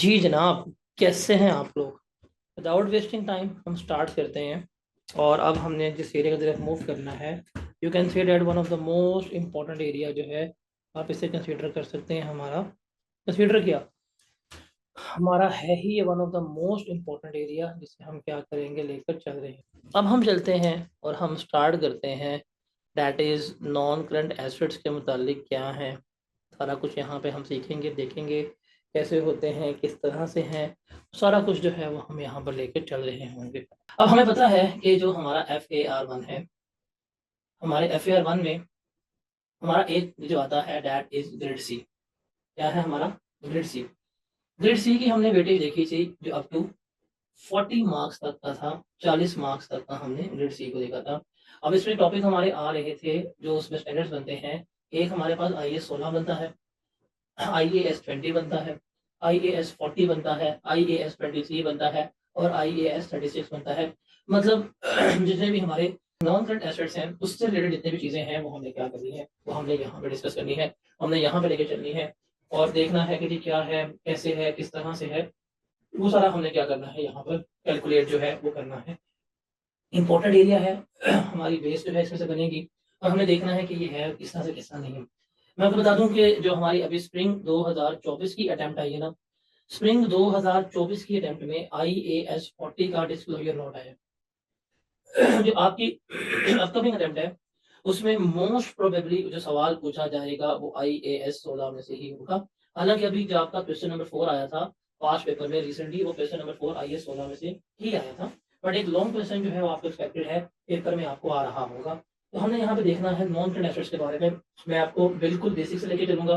जी जनाब, कैसे हैं आप लोग। विदाउट वेस्टिंग टाइम हम स्टार्ट करते हैं। और अब हमने जिस एरिया की तरफ मूव करना है, you can say that one of the most important area जो है, आप इसे कंसीडर कर सकते हैं। हमारा कंसीडर किया, हमारा है ही ये one of the most important area जिसे हम क्या करेंगे, लेकर चल रहे हैं। अब हम चलते हैं और हम स्टार्ट करते हैं। That is non current assets के मुतालिक क्या है, सारा कुछ यहाँ पे हम सीखेंगे, देखेंगे कैसे होते हैं, किस तरह से हैं। सारा कुछ जो है वो हम यहाँ पर लेके चल रहे होंगे। अब हमें पता है कि जो हमारा FAR1 है, हमारे FAR1 में हमारा एक जो आता है दैट इज ग्रिड सी। क्या है हमारा? ग्रिड सी। ग्रिड सी की हमने वेटेज देखी थी जो अप टू 40 मार्क्स तक का था, 40 मार्क्स तक का हमने ग्रिड सी को देखा था। अब इसमें टॉपिक हमारे आ रहे थे जो उसमें स्टैंडर्ड्स बनते हैं। एक हमारे पास IAS 16 बनता है, IAS 20 बनता है, IAS 40 बनता है, IAS 23 बनता है और IAS 36 बनता है। मतलब जितने भी हमारे नॉन करंट एसेट्स हैं उससे रिलेटेड जितने भी चीज़ें हैं वो हमने क्या करनी है, वो हमने यहाँ पे डिस्कस करनी है, हमने यहाँ पे लेके चलनी है और देखना है कि जी क्या है, कैसे है, किस तरह से है। वो सारा हमने क्या करना है, यहाँ पर कैलकुलेट जो है वो करना है। इंपॉर्टेंट एरिया है हमारी बेस जो है इसमें से बनेगी और हमें देखना है कि ये है किस तरह से, किस तरह नहीं है। मैं आपको बता दूं कि जो हमारी अभी स्प्रिंग 2024 की अटेम्प्ट आई है ना, स्प्रिंग 2024 की अटेम्प्ट में IAS 40 का डिस्क्लोजर नोट आया। जो आपकी अपकमिंग अटेम्प्ट है उसमें मोस्ट प्रोबेबली जो सवाल पूछा जाएगा वो IAS 16 में से ही होगा। हालांकि अभी जो आपका क्वेश्चन नंबर 4 आया था पास्ट पेपर में रिसेंटली, वो क्वेश्चन नंबर 4 IAS 16 में से ही आया था। बट एक लॉन्ग क्वेश्चन जो है वो आपको एक्सपेक्टेड है, पेपर में आपको आ रहा होगा। तो हमने यहाँ पे देखना है नॉन करंट एसेट्स के बारे में। मैं आपको बिल्कुल बेसिक से लेके चलूंगा।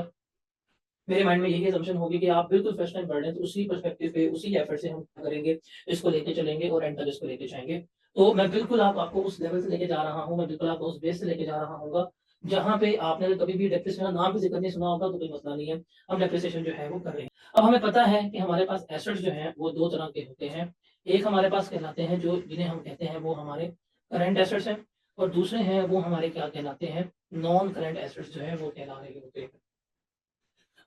मेरे माइंड में यही असम्पशन होगी कि आप बिल्कुल फर्स्ट टाइम पढ़ रहे हैं, तो उसी पर्सपेक्टिव पे, उसी एफर्ट से हम क्या करेंगे, इसको लेके चलेंगे और एंड तक इसको लेके जाएंगे। तो मैं बिल्कुल आपको उस लेवल से लेके जा रहा हूँ, मैं बिल्कुल आपको उस बेस से लेके जा रहा हूँ जहाँ पे आपने कभी भी डेप्रिसिएशन नाम भी जिक्र नहीं सुना होगा तो कोई मसला नहीं है, हम डेप्रिसिएशन जो है वो कर रहे हैं। अब हमें पता है कि हमारे पास एसेट्स जो हैं वो दो तरह के होते हैं। एक हमारे पास कहलाते हैं जो जिन्हें हम कहते हैं वो हमारे करंट एसेट्स हैं, और दूसरे हैं वो हमारे क्या कहलाते हैं, नॉन करंट एसेट्स जो है वो कहला रहे होते हैं।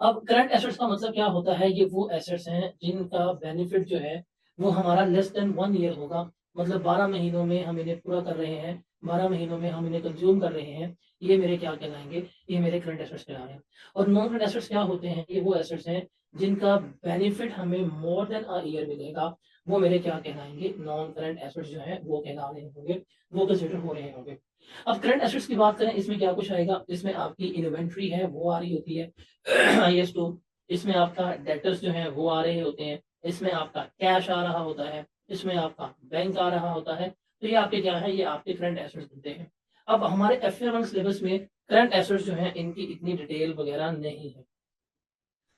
अब करंट एसेट्स का मतलब क्या होता है, ये वो एसेट्स हैं जिनका बेनिफिट जो है वो हमारा लेस देन 1 ईयर होगा। मतलब 12 महीनों में हम इन्हें पूरा कर रहे हैं, 12 महीनों में हम इन्हें कंज्यूम कर रहे हैं। ये मेरे क्या कहलाएंगे, ये मेरे करंट एसेट्स कहलाएंगे। और नॉन करंट एसेट्स क्या होते हैं, ये वो एसेट्स हैं जिनका बेनिफिट हमें मोर देन अ ईयर मिलेगा। वो मेरे क्या कहलाएंगे, नॉन करंट एसेट्स जो है वो कहला रहे होंगे, वो कंसिडर हो रहे होंगे। अब करंट एसेट्स की बात करें, इसमें क्या कुछ आएगा, इसमें आपकी इन्वेंट्री है वो आ रही होती है IS2। इसमें आपका डेटर्स जो है वो आ रहे होते हैं, इसमें आपका कैश आ रहा होता है, इसमें आपका बैंक आ रहा होता है। तो ये आपके क्या है, ये आपके करंट एसेट्स बनते हैं। अब हमारे FA1 सिलेबस में करंट एसेट्स जो है इनकी इतनी डिटेल वगैरह नहीं है।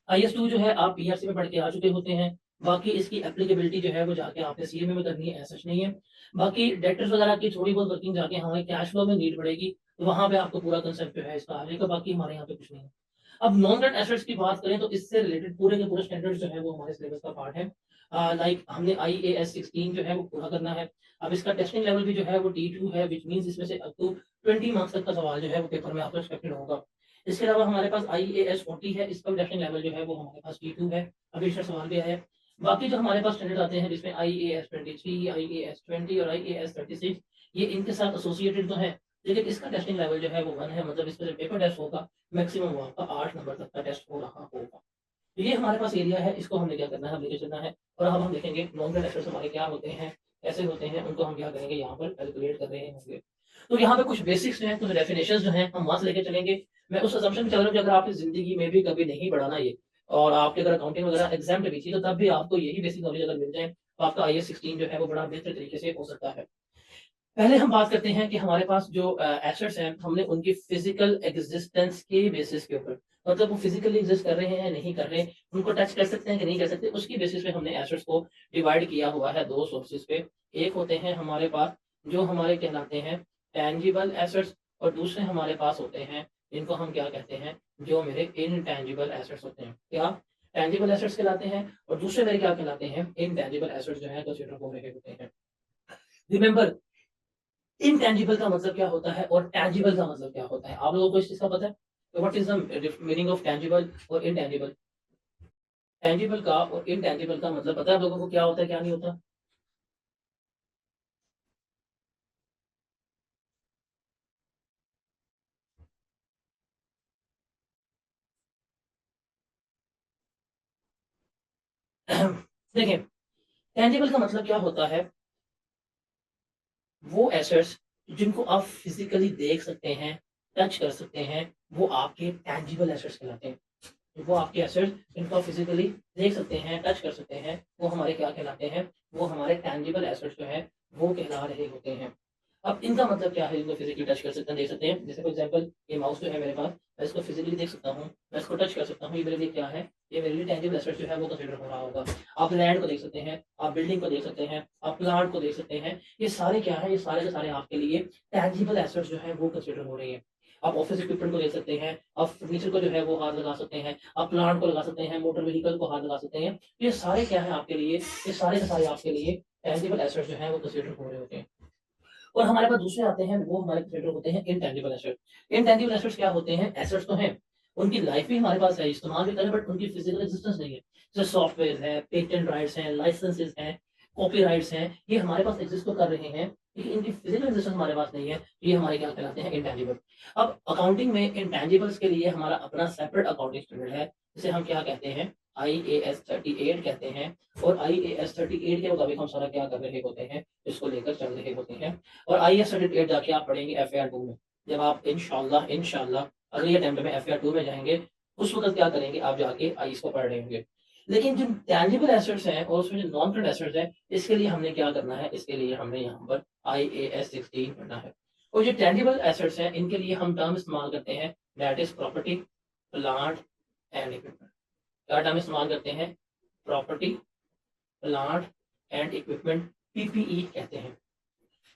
IS2 जो है आप PRC में पढ़ के आ चुके होते हैं। बाकी इसकी एप्लीकेबिलिटी जो है वो जाके आपने CMA में करनी है, ऐसा कुछ नहीं है। बाकी डेटर्स वगैरह की थोड़ी बहुत वर्किंग जाके हमें कैश फ्लो में नीड पड़ेगी, तो वहां पे आपको पूरा कंसेप्ट जो है इसका आएगा। बाकी हमारे यहाँ पे कुछ नहीं है। अब नॉन करंट एसेट्स की बात करें तो इससे रिलेटेड पूरे के पूरे स्टैंडर्ड जो है वो हमारे सिलेबस का पार्ट है। लाइक हमने IAS 16 जो है वो पूरा करना है। अब इसका टेस्टिंग लेवल भी जो है वो T2 है, विच मींस इसमें से अप टू 20 मार्क्स तक का सवाल जो है वो पेपर में आपको एक्सपेक्टेड होगा। इसके अलावा हमारे पास IAS 40 है, इसका टेस्टिंग लेवल जो है वो हमारे पास T2 है। अभी इसका सवाल भी आया है। बाकी जो हमारे पास स्टैंडर्ड आते हैं जिसमें IAS 23, IAS 20 और IAS 36, ये इनके साथ एसोसिएटेड तो है, लेकिन इसका टेस्टिंग लेवल जो है वो 1 है। मतलब इसका जो पेपर टेस्ट होगा मैक्सिमम वो आपका 8 नंबर तक का टेस्ट हो रहा होगा। तो ये हमारे पास एरिया है, इसको हमने क्या करना है, हम लेके चलना है। और अब हम देखेंगे नॉन करंट अफेयर्स हमारे क्या होते हैं, कैसे होते हैं, उनको हम क्या करेंगे, यहाँ पर कैलकुलेट कर रहे होंगे। तो यहाँ पे कुछ बेसिक्स हैं, कुछ डेफिनेशंस जो हैं हम वहां से लेके चलेंगे। मैं उस असम्पशन में चल रहा हूँ कि अगर आपकी जिंदगी में भी कभी नहीं बढ़ाना ये, और आपके अगर अकाउंटिंग वगैरह एग्जाम भी थी तो तब भी आपको यही बेसिक नॉलेज अगर मिल जाए तो आपका IAS 16 जो है वो बड़ा बेहतर तरीके से हो सकता है। पहले हम बात करते हैं कि हमारे पास जो एसेट्स हैं हमने उनकी फिजिकल एग्जिस्टेंस के बेसिस के ऊपर, मतलब वो फिजिकली एग्जिस्ट कर रहे हैं नहीं कर रहे, उनको टच कर सकते हैं कि नहीं कर सकते, उसकी बेसिस पे हमने एसेट्स को डिवाइड किया हुआ है दो सोर्सेज पे। एक होते हैं हमारे पास जो हमारे कहलाते हैं टेंजिबल एसेट्स, और दूसरे हमारे पास होते हैं जिनको हम क्या कहते हैं, जो मेरे इनटेंजिबल एसेट्स होते हैं। क्या टेंजिबल एसेट्स कहलाते हैं और दूसरे मेरे क्या कहलाते हैं, इनटेंजिबल एसेट्स जो है कंसीडर हो रहे होते हैं। रिमेंबर, इनटेंजिबल का मतलब क्या होता है और टेंजिबल का मतलब क्या होता है, आप लोगों को इस चीज का पता है? What is the meaning of tangible और इनटेंजिबल? टेंजिबल का और इनटेंजिबल का मतलब पता है आप लोगों को क्या होता है क्या नहीं होता? देखिए, टेंजिबल का मतलब क्या होता है, वो एसेट्स जिनको आप फिजिकली देख सकते हैं, टच कर सकते हैं, वो आपके टेंजिबल एसेट्स कहलाते हैं। वो आपके एसेट्स जिनको आप फिजिकली देख सकते हैं, टच कर सकते हैं, वो हमारे क्या कहलाते हैं, वो हमारे टेंजिबल एसेट्स जो है वो कहला रहे होते हैं। अब इनका मतलब क्या है, जिनको फिजिकली टच कर सकते हैं, देख सकते हैं, जैसे फॉर एग्जांपल ये माउस जो है मेरे पास, मैं इसको फिजिकली देख सकता हूँ, मैं इसको टच कर सकता हूँ, ये मेरे लिए क्या है, ये मेरे लिए टेंजिबल एसेट जो है वो कंसीडर हो रहा होगा। आप लैंड को देख सकते हैं, आप बिल्डिंग को देख सकते हैं, आप प्लांट को देख सकते हैं, ये सारे क्या है, ये सारे के सारे आपके लिए टेंजिबल एसेट्स जो है वो कंसीडर हो रही है। आप ऑफिस इक्विपमेंट को देख सकते हैं, आप फर्नीचर को जो है वो हाथ लगा सकते हैं, आप प्लांट को लगा सकते हैं, मोटर व्हीकल को हाथ लगा सकते हैं। ये सारे क्या है आपके लिए, ये सारे के सारे आपके लिए टेंजिबल एसेट्स जो है वो कंसीडर हो रहे होते हैं। और हमारे पास दूसरे आते हैं, वो हमारे कंसीडर होते हैं इनटेंजिबल एसेट। इनटेंजिबल एसेट्स क्या होते हैं, एसेट्स तो हैं, उनकी लाइफ भी हमारे पास है, इस्तेमाल भी करें, बट उनकी फिजिकल एग्जिस्टेंस नहीं है। जैसे सॉफ्टवेयर है, पेटेंट राइट्स हैं, लाइसेंसेस हैं, कॉपीराइट्स हैं, ये हमारे पास एग्जिस्ट तो कर रहे हैं, लेकिन इनकी फिजिकल एग्जिस्टेंस हमारे पास नहीं है। ये हमारे क्या कहलाते हैं, इंटेंजिबल। अब अकाउंटिंग में इंटेंजिबल्स के लिए हमारा अपना सेपरेट अकाउंटिंग स्टैंडर्ड है, जिसे हम क्या कहते हैं, IAS 38 कहते हैं। और IAS 38 के मुताबिक हम सारा क्या कर रहे होते हैं, इसको लेकर चल रहे होते हैं। और IAS 38 जाके आप पढ़ेंगे FAR 2 में, जब आप इंशाल्लाह इंशाल्लाह अगले अटेम्प्ट में FAR 2 में जाएंगे, उस वक्त क्या करेंगे, आप जाके आई इसको पढ़ रहे होंगे। लेकिन जो टैंजिबल एसेट्स हैं और उसमें जो नॉन करंट एसेट्स हैं, इसके लिए हमने क्या करना है, इसके लिए हमने यहाँ पर IAS 16 पढ़ना है। और जो टैंजिबल एसेट्स हैं, इनके लिए हम टर्म इस्तेमाल करते हैं, that is property, plant and equipment. क्या टर्म इस्तेमाल करते हैं, property, plant and equipment, PPE कहते हैं।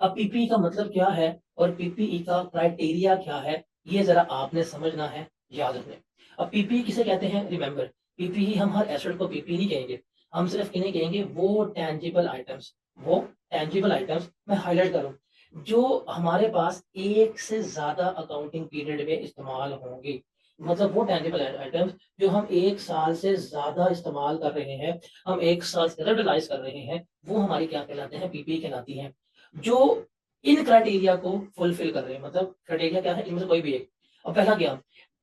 अब पीपीई का मतलब क्या है और पीपीई का क्राइटेरिया क्या है, ये जरा आपने समझना है, याद रखना है। अब पीपीई किसे कहते हैं, रिमेंबर, पीपीई हम हर एसेट को पीपीई नहीं कहेंगे, हम सिर्फ इन्हें कहेंगे वो टेंजिबल आइटम्स, वो टेंजिबल आइटम्स मैं हाईलाइट करूं, जो हमारे पास एक से ज्यादा अकाउंटिंग पीरियड में इस्तेमाल होंगे। मतलब वो टेंजिबल आइटम्स जो हम एक साल से ज्यादा इस्तेमाल कर रहे हैं, हम एक साल से ज्यादा यूटिलाइज कर रहे हैं, वो हमारी क्या कहलाते हैं, पीपीई कहलाती हैं। जो इन क्राइटेरिया को फुलफिल कर रहे हैं, मतलब क्राइटेरिया क्या है, इनमें से कोई भी एक। अब पहला क्या,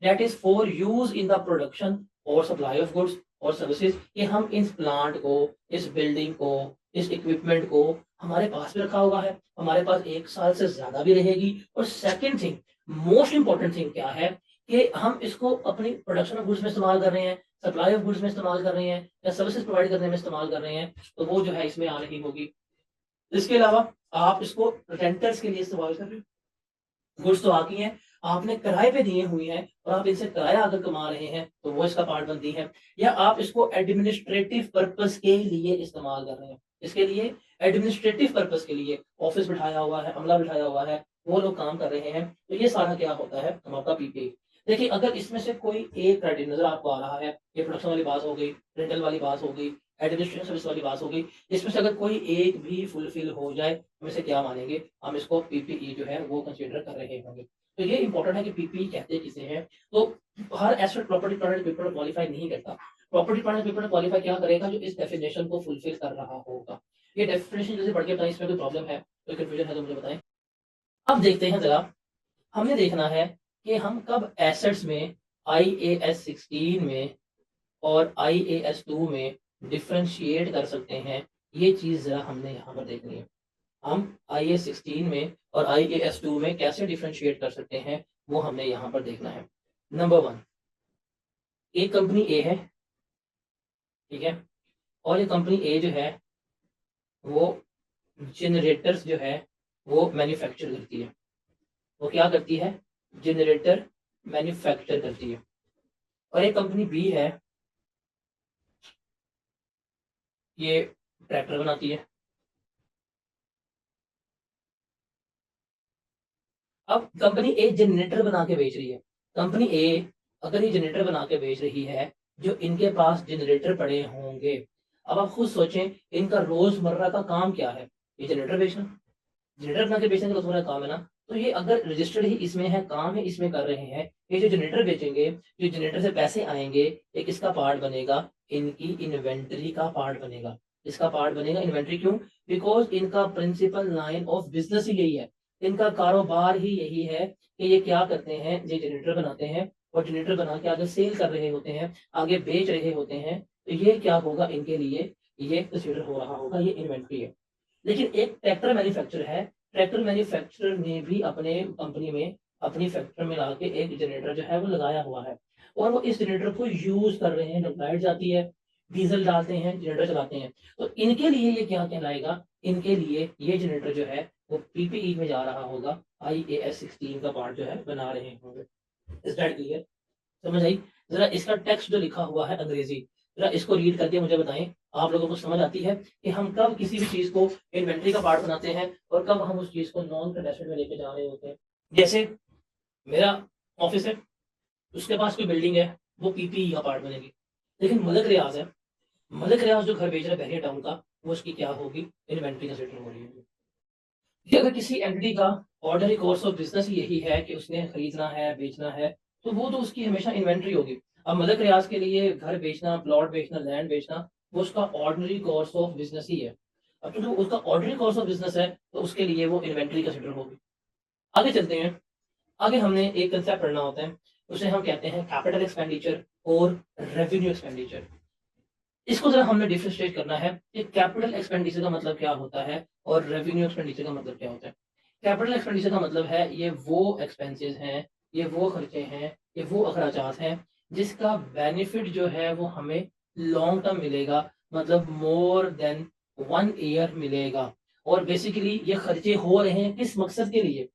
that is for use in the production और सप्लाई ऑफ गुड्स और सर्विसेज, कि हम इस प्लांट को, इस बिल्डिंग को, इस इक्विपमेंट को हमारे पास भी रखा हुआ है, हमारे पास एक साल से ज्यादा भी रहेगी। और second thing, most important thing क्या है, कि हम इसको अपनी प्रोडक्शन ऑफ गुड्स में इस्तेमाल कर रहे हैं, सप्लाई ऑफ गुड्स में इस्तेमाल कर रहे हैं, या सर्विसेज प्रोवाइड करने में इस्तेमाल कर रहे हैं, तो वो जो है इसमें आ रही होगी। इसके अलावा आप इसको रेंटर्स के लिए इस्तेमाल कर रहे हो, गुड्स तो आती हैं, आपने किराए पे दिए हुए हैं और आप इनसे किराया अगर कमा रहे हैं, तो वो इसका पार्ट बनती है। या आप इसको एडमिनिस्ट्रेटिव पर्पस के लिए इस्तेमाल कर रहे हैं, इसके लिए एडमिनिस्ट्रेटिव पर्पस के लिए ऑफिस बिठाया हुआ है, अमला बिठाया हुआ है, वो लोग काम कर रहे हैं, तो ये सारा क्या होता है, हम आपका पीपीई। देखिए, अगर इसमें से कोई एक क्राइटेरिया नजर आपको आ रहा है, ये प्रोडक्शन वाली बात हो गई, रेंटल वाली बात हो गई, एडमिनिस्ट्रेशन सर्विस वाली बात हो गई, इसमें से अगर कोई एक भी फुलफिल हो जाए, हम इसे क्या मानेंगे, हम इसको पीपीई जो है वो कंसीडर कर रहे होंगे। तो ये इंपॉर्टेंट है कि पीपीई कहते किसे हैं। तो हर asset property plant paper qualify नहीं करता, प्रॉपर्टी प्लांट पेपर क्वालिफाई क्या करेगा, जो इस डेफिनेशन को फुलफिल कर रहा होगा। ये डेफिनेशन जैसे पढ़ के बताएं, इसमें कोई प्रॉब्लम है, कोई कंफ्यूजन है तो मुझे बताएं। अब देखते हैं जरा, हमने देखना है कि हम कब एसेट्स में IAS 16 में और IAS 2 में डिफ्रेंशिएट कर सकते हैं, ये चीज जरा हमने यहाँ पर देखनी है। हम IAS 16 में और IAS 2 में कैसे डिफ्रेंशिएट कर सकते हैं, वो हमने यहाँ पर देखना है। नंबर 1, एक कंपनी ए है, ठीक है, और ये कंपनी ए जो है वो जनरेटर्स जो है वो मैन्युफैक्चर करती है। वो क्या करती है, जनरेटर मैन्युफैक्चर करती है। और एक कंपनी बी है, ये ट्रैक्टर बनाती है। अब कंपनी ए जनरेटर बना के बेच रही है, कंपनी ए अगर ये जनरेटर बना के बेच रही है, जो इनके पास जनरेटर पड़े होंगे, अब आप खुद सोचें, इनका रोजमर्रा का काम क्या है, ये जनरेटर बेचना, जनरेटर बना के बेचने का तो थोड़ा काम है ना। तो ये अगर रजिस्टर्ड ही इसमें है, काम है इसमें कर रहे हैं, ये जो जनरेटर बेचेंगे, जो जनरेटर से पैसे आएंगे, एक इसका पार्ट बनेगा, इनकी इन्वेंट्री का पार्ट बनेगा। इसका पार्ट बनेगा इन्वेंट्री, क्यों? बिकॉज इनका प्रिंसिपल लाइन ऑफ बिजनेस ही यही है, इनका कारोबार ही यही है कि ये क्या करते हैं, ये जनरेटर बनाते हैं और जनरेटर बना के आगे सेल कर रहे होते हैं, आगे बेच रहे होते हैं। तो ये क्या होगा इनके लिए, ये कंसिडर हो रहा होगा, ये इन्वेंट्री है। लेकिन एक ट्रैक्टर मैन्युफैक्चरर है, ट्रैक्टर मैन्युफैक्चरर ने भी अपने कंपनी में, अपनी फैक्ट्री में लाके एक जनरेटर जो है वो लगाया हुआ है और वो इस जनरेटर को यूज कर रहे हैं। जब लाइट जाती है, डीजल डालते हैं, जनरेटर चलाते हैं, तो इनके लिए ये क्या कहलाएगा, इनके लिए ये जनरेटर जो है वो पीपीई में जा रहा होगा, IAS 16 का पार्ट जो है बना रहे होंगे। Is that clear? समझ आई? जरा इसका टेक्स्ट जो लिखा हुआ है अंग्रेजी, जरा इसको रीड करके मुझे बताएं, आप लोगों को समझ आती है कि हम कब किसी भी चीज को इन्वेंट्री का पार्ट बनाते हैं और कब हम उस चीज को नॉन कंडेंसर में लेके जा रहे होते हैं। जैसे मेरा ऑफिस है, उसके पास कोई बिल्डिंग है, वो पीपीई का पार्ट बनेगी। लेकिन मलक रियाज है, मलक रियाज जो घर बेच रहा है बहरिया टाउन का, वो उसकी क्या होगी, इन्वेंट्री कंसिडर हो रही होगी। कि अगर किसी एंटिटी का ऑर्डनरी कोर्स ऑफ बिजनेस यही है कि उसने खरीदना है, बेचना है, तो वो तो उसकी हमेशा इन्वेंट्री होगी। अब मलक रियाज के लिए घर बेचना, प्लॉट बेचना, लैंड बेचना, वो उसका ऑर्डनरी कोर्स ऑफ बिजनेस ही है। अब तो उसका ऑर्डनरी कोर्स ऑफ बिजनेस है, तो उसके लिए वो इन्वेंट्री कंसिडर होगी। आगे चलते हैं। आगे हमने एक कंसेप्ट पढ़ना होता है, उसे हम कहते हैं कैपिटल एक्सपेंडिचर और रेवेन्यू एक्सपेंडिचर। इसको जरा हमने डिफरेंशिएट करना है कि कैपिटल एक्सपेंडिचर का मतलब क्या होता है और रेवेन्यू एक्सपेंडिचर का मतलब क्या होता है। कैपिटल एक्सपेंडिचर का मतलब है ये वो एक्सपेंसेस हैं, ये वो खर्चे हैं, ये वो अखराजात हैं जिसका बेनिफिट जो है वो हमें लॉन्ग टर्म मिलेगा, मतलब मोर देन 1 ईयर मिलेगा। और बेसिकली ये खर्चे हो रहे हैं किस मकसद के लिए,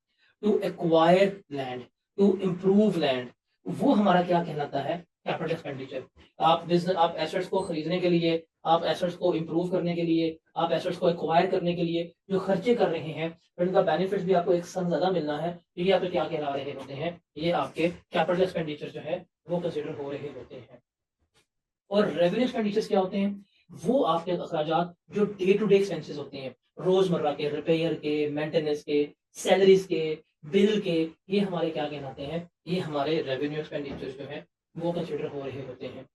to acquire land, to improve land. वो हमारा क्या कहलाता है, कैपिटल एक्सपेंडिचर। आप बिजनेस, आप एसेट्स को खरीदने के लिए, आप एसेट्स को इम्प्रूव करने के लिए, आप एसेट्स को एक्वायर करने के लिए जो खर्चे कर रहे हैं, फिर उनका बेनिफिट भी आपको एक संग ज्यादा मिलना है, तो ये आपके क्या कहला रहे होते हैं, ये आपके कैपिटल एक्सपेंडिचर जो है वो कंसिडर हो रहे होते हैं। और रेवेन्यू एक्सपेंडिचर्स क्या होते हैं, वो आपके अखराजात जो डे टू डे एक्सपेंसेस होते हैं, रोजमर्रा के, रिपेयर के, मेंटेनेंस के, सैलरीज के, बिल के, ये हमारे क्या कहलाते हैं, ये हमारे रेवेन्यू एक्सपेंडिचर्स जो है वो कंसिडर हो रहे होते हैं।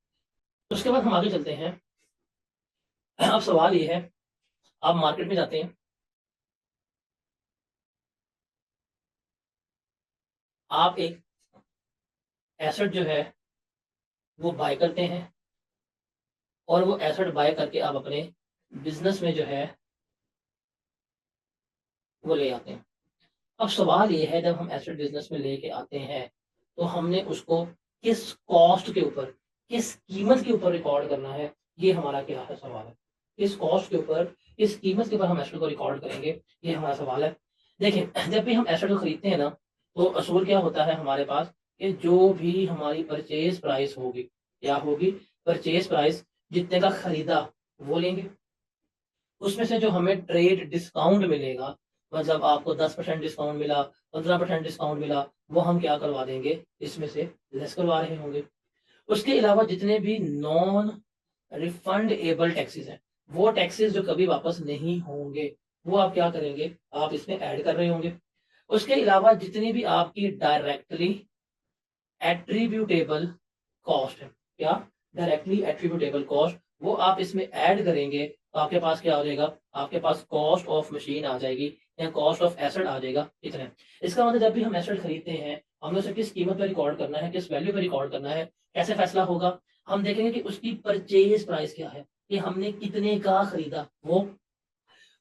उसके बाद हम आगे चलते हैं। अब सवाल ये है, आप मार्केट में जाते हैं, आप एक एसेट जो है वो बाय करते हैं और वो एसेट बाय करके आप अपने बिजनेस में जो है वो ले आते हैं। अब सवाल ये है, जब हम एसेट बिजनेस में लेके आते हैं तो हमने उसको किस कॉस्ट के ऊपर, किस कीमत के ऊपर रिकॉर्ड करना है, ये हमारा क्या है सवाल है। किस कॉस्ट के ऊपर, किस कीमत के ऊपर हम एसेट को रिकॉर्ड करेंगे, ये हमारा सवाल है। देखिए, जब भी हम एसेट को खरीदते हैं ना, तो असूल क्या होता है हमारे पास, कि जो भी हमारी परचेज प्राइस होगी, क्या होगी, परचेज प्राइस, जितने का खरीदा वो लेंगे। उसमें से जो हमें ट्रेड डिस्काउंट मिलेगा, मतलब आपको 10% डिस्काउंट मिला, 15% डिस्काउंट मिला, वो हम क्या करवा देंगे, इसमें से लेस करवा रहे होंगे। उसके अलावा जितने भी नॉन रिफंड एबल टैक्सेस हैं, वो टैक्सेस जो कभी वापस नहीं होंगे, वो आप क्या करेंगे, आप इसमें ऐड कर रहे होंगे। उसके अलावा जितनी भी आपकी डायरेक्टली एट्रीब्यूटेबल कॉस्ट है, क्या, डायरेक्टली एट्रीब्यूटेबल कॉस्ट, वो आप इसमें ऐड करेंगे, तो आपके पास क्या आ जाएगा, आपके पास कॉस्ट ऑफ मशीन आ जाएगी या कॉस्ट ऑफ एसेट आ जाएगा, इतना। इसका मतलब जब भी हम एसेट खरीदते हैं, हमें उसे किस कीमत पर रिकॉर्ड करना है, किस वैल्यू पर रिकॉर्ड करना है, कैसे फैसला होगा, हम देखेंगे कि उसकी परचेज प्राइस क्या है, कि हमने कितने का खरीदा। वो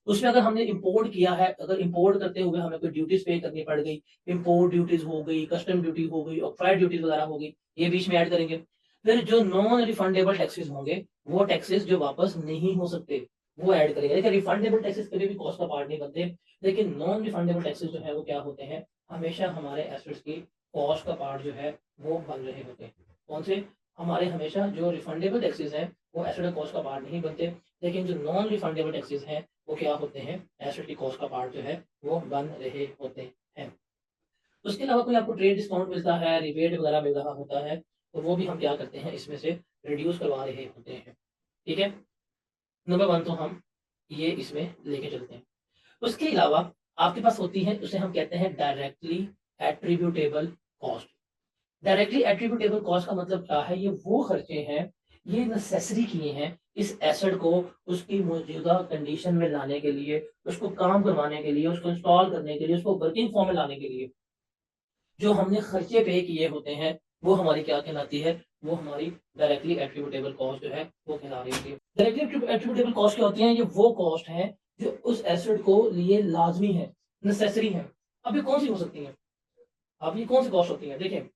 उसमें अगर हमने इंपोर्ट किया है, अगर इंपोर्ट करते हुए हमें कोई ड्यूटीज पे करनी पड़ गई, इंपोर्ट ड्यूटीज हो गई, कस्टम ड्यूटी हो गई, ऑक्ट्राइड ड्यूटीज वगैरह हो गई, ये बीच में ऐड करेंगे। फिर जो नॉन रिफंडेबल टैक्सेस होंगे, वो टैक्सेस जो वापस नहीं हो सकते, वो ऐड करेंगे। देखिए, रिफंडेबल टैक्सेस कभी भी कॉस्ट का पार्ट नहीं बनते, लेकिन नॉन रिफंडेबल टैक्सेस जो है वो क्या होते हैं, हमेशा हमारे एसेट्स की कॉस्ट का पार्ट जो है वो बन रहे होते हैं। कौन से, हमारे हमेशा जो रिफंडेबल टैक्सेस हैं वो एसेट का कॉस्ट का पार्ट नहीं बनते, लेकिन जो नॉन रिफंडेबल टैक्सेस हैं वो क्या होते हैं, एसेट की कॉस्ट का पार्ट जो है वो बन रहे होते हैं। उसके अलावा कोई आपको ट्रेड डिस्काउंट मिलता है, रिबेट वगैरह मिल रहा होता है, तो वो भी हम क्या करते हैं, इसमें से रिड्यूस करवा रहे होते हैं। ठीक है, नंबर 1 तो हम ये इसमें लेके चलते हैं। उसके अलावा आपके पास होती है, उसे हम कहते हैं directly attributable cost. Directly attributable cost का मतलब क्या है? ये वो खर्चे हैं, ये नेसेसरी किए हैं इस एसेट को उसकी मौजूदा कंडीशन में लाने के लिए, उसको काम करवाने के लिए, उसको इंस्टॉल करने के लिए, उसको वर्किंग फॉर्म में लाने के लिए जो हमने खर्चे पे किए होते हैं, वो हमारी क्या कहलाती है? वो हमारी डायरेक्टली एट्रीब्यूटेबल कॉस्ट जो है वो कहला रही होती है। डायरेक्टली एट्रीब्यूटेबल कॉस्ट क्या होती है? ये वो कॉस्ट है जो उस एसेट को लिए लाजमी है, नेसेसरी है। अब ये कौन सी हो सकती है? अब ये कौन सी कॉस्ट होती है? देखिए,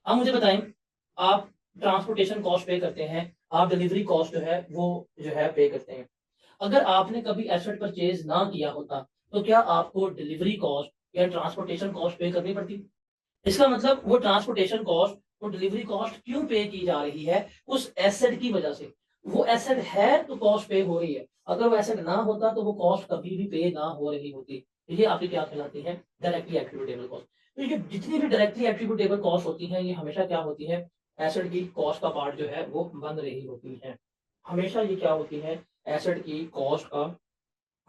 आप मुझे बताएं, आप ट्रांसपोर्टेशन कॉस्ट पे करते हैं, आप डिलीवरी कॉस्ट जो है वो जो है पे करते हैं। अगर आपने कभी एसेट परचेज ना किया होता तो क्या आपको डिलीवरी कॉस्ट या ट्रांसपोर्टेशन कॉस्ट पे करनी पड़ती? इसका मतलब वो ट्रांसपोर्टेशन कॉस्ट, वो डिलीवरी कॉस्ट क्यों पे की जा रही है? उस एसेट की वजह से। वो एसेट है तो कॉस्ट पे हो रही है, अगर वो एसेट ना होता तो वो कॉस्ट कभी भी पे ना हो रही होती। ये आपकी क्या कहलाती है? Directly attributable cost. तो ये जितनी भी डायरेक्टली एट्रीब्यूटेबल कॉस्ट होती हैं, ये हमेशा क्या होती है? एसेट की कॉस्ट का पार्ट जो है वो बन रही होती है। हमेशा ये क्या होती है? एसेट की कॉस्ट का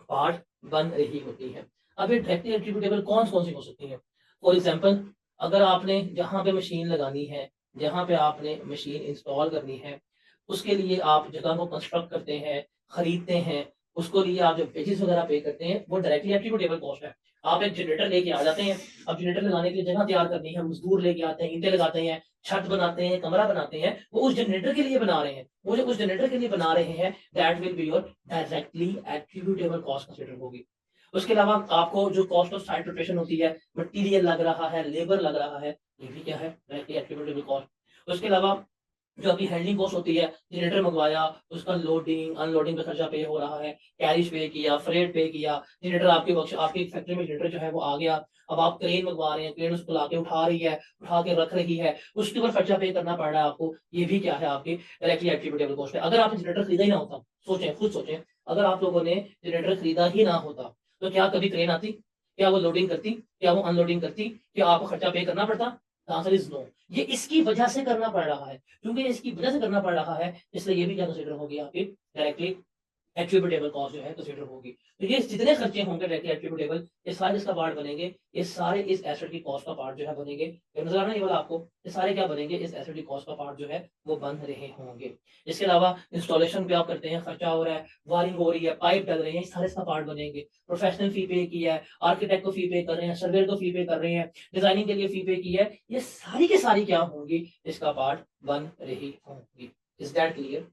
पार्ट बन रही होती है। अब ये डायरेक्टली एट्रीब्यूटेबल कौन कौन सी हो सकती है? फॉर एग्जाम्पल, अगर आपने जहाँ पे मशीन लगानी है, जहाँ पे आपने मशीन इंस्टॉल करनी है, उसके लिए आप जगह को कंस्ट्रक्ट करते हैं, खरीदते हैं, उसको लिए आप जो वेजेस वगैरह पे करते हैं, वो डायरेक्टली एट्रीब्यूटेबल कॉस्ट है। आप एक जनरेटर लेके आ जाते हैं, अब जनरेटर लगाने के लिए जगह तैयार करनी है, मजदूर लेके आते हैं, ईंटें लगाते हैं, छत बनाते हैं, कमरा बनाते हैं, वो उस जनरेटर के लिए बना रहे हैं। वो जो उस जनरेटर के लिए बना रहे हैं, that will be your directly attributable cost consider होगी। उसके अलावा आपको जो कॉस्ट ऑफ साइट प्रिपरेशन होती है, मटेरियल लग रहा है, लेबर लग रहा है, ये भी क्या है? Directly attributable cost. उसके अलावा जो आपकी हैंडलिंग कॉस्ट होती है, जनरेटर मंगवाया, उसका लोडिंग अनलोडिंग का खर्चा पे हो रहा है, कैरिज पे किया, फ्रेट पे किया, जनरेटर आपके आपकी फैक्ट्री में जनरेटर जो है वो आ गया, अब आप क्रेन मंगवा रहे हैं, क्रेन उसको लाके उठा रही है, उठा के रख रही है, उसके ऊपर खर्चा पे करना पड़ रहा है आपको। ये भी क्या है? आपकी डायरेक्टली एट्रीब्यूटेबल कॉस्ट है। अगर आपने जनरेटर खरीदा ही ना होता, सोचें, खुद सोचें, अगर आप लोगों ने जनरेटर खरीदा ही ना होता तो क्या कभी क्रेन आती? क्या वो लोडिंग करती? क्या वो अनलोडिंग करती? क्या आपको खर्चा पे करना पड़ता? Answer is no. ये इसकी वजह से करना पड़ रहा है, क्योंकि इसकी वजह से करना पड़ रहा है, इसलिए ये भी क्या कंसिडर होगी? आपकी डायरेक्टली एट्रीब्यूटेबल कॉस्ट जो है कंसीडर होगी। तो ये जितने खर्चे होंगे डायरेक्टली एट्रीब्यूटेबल, ये सारे इसका पार्ट बनेंगे, ये सारे इस एसेट की कॉस्ट का पार्ट जो है बनेंगे। ये नजर आ रहा है ये वाला आपको? ये सारे क्या बनेंगे? इस एसेट की कॉस्ट का पार्ट जो है वो बन रहे होंगे। इसके अलावा इंस्टॉलेशन पे आप करते हैं, खर्चा हो रहा है, वायरिंग हो रही है, पाइप डल रहे हैं, सारे इसका पार्ट बनेंगे। प्रोफेशनल फी पे की है, आर्किटेक्ट को फी पे कर रहे हैं, सर्वेयर को फी पे कर रहे हैं, डिजाइनिंग के लिए फी पे की है, ये सारी की सारी क्या होंगी? इसका पार्ट बन रही होंगी। Is that clear?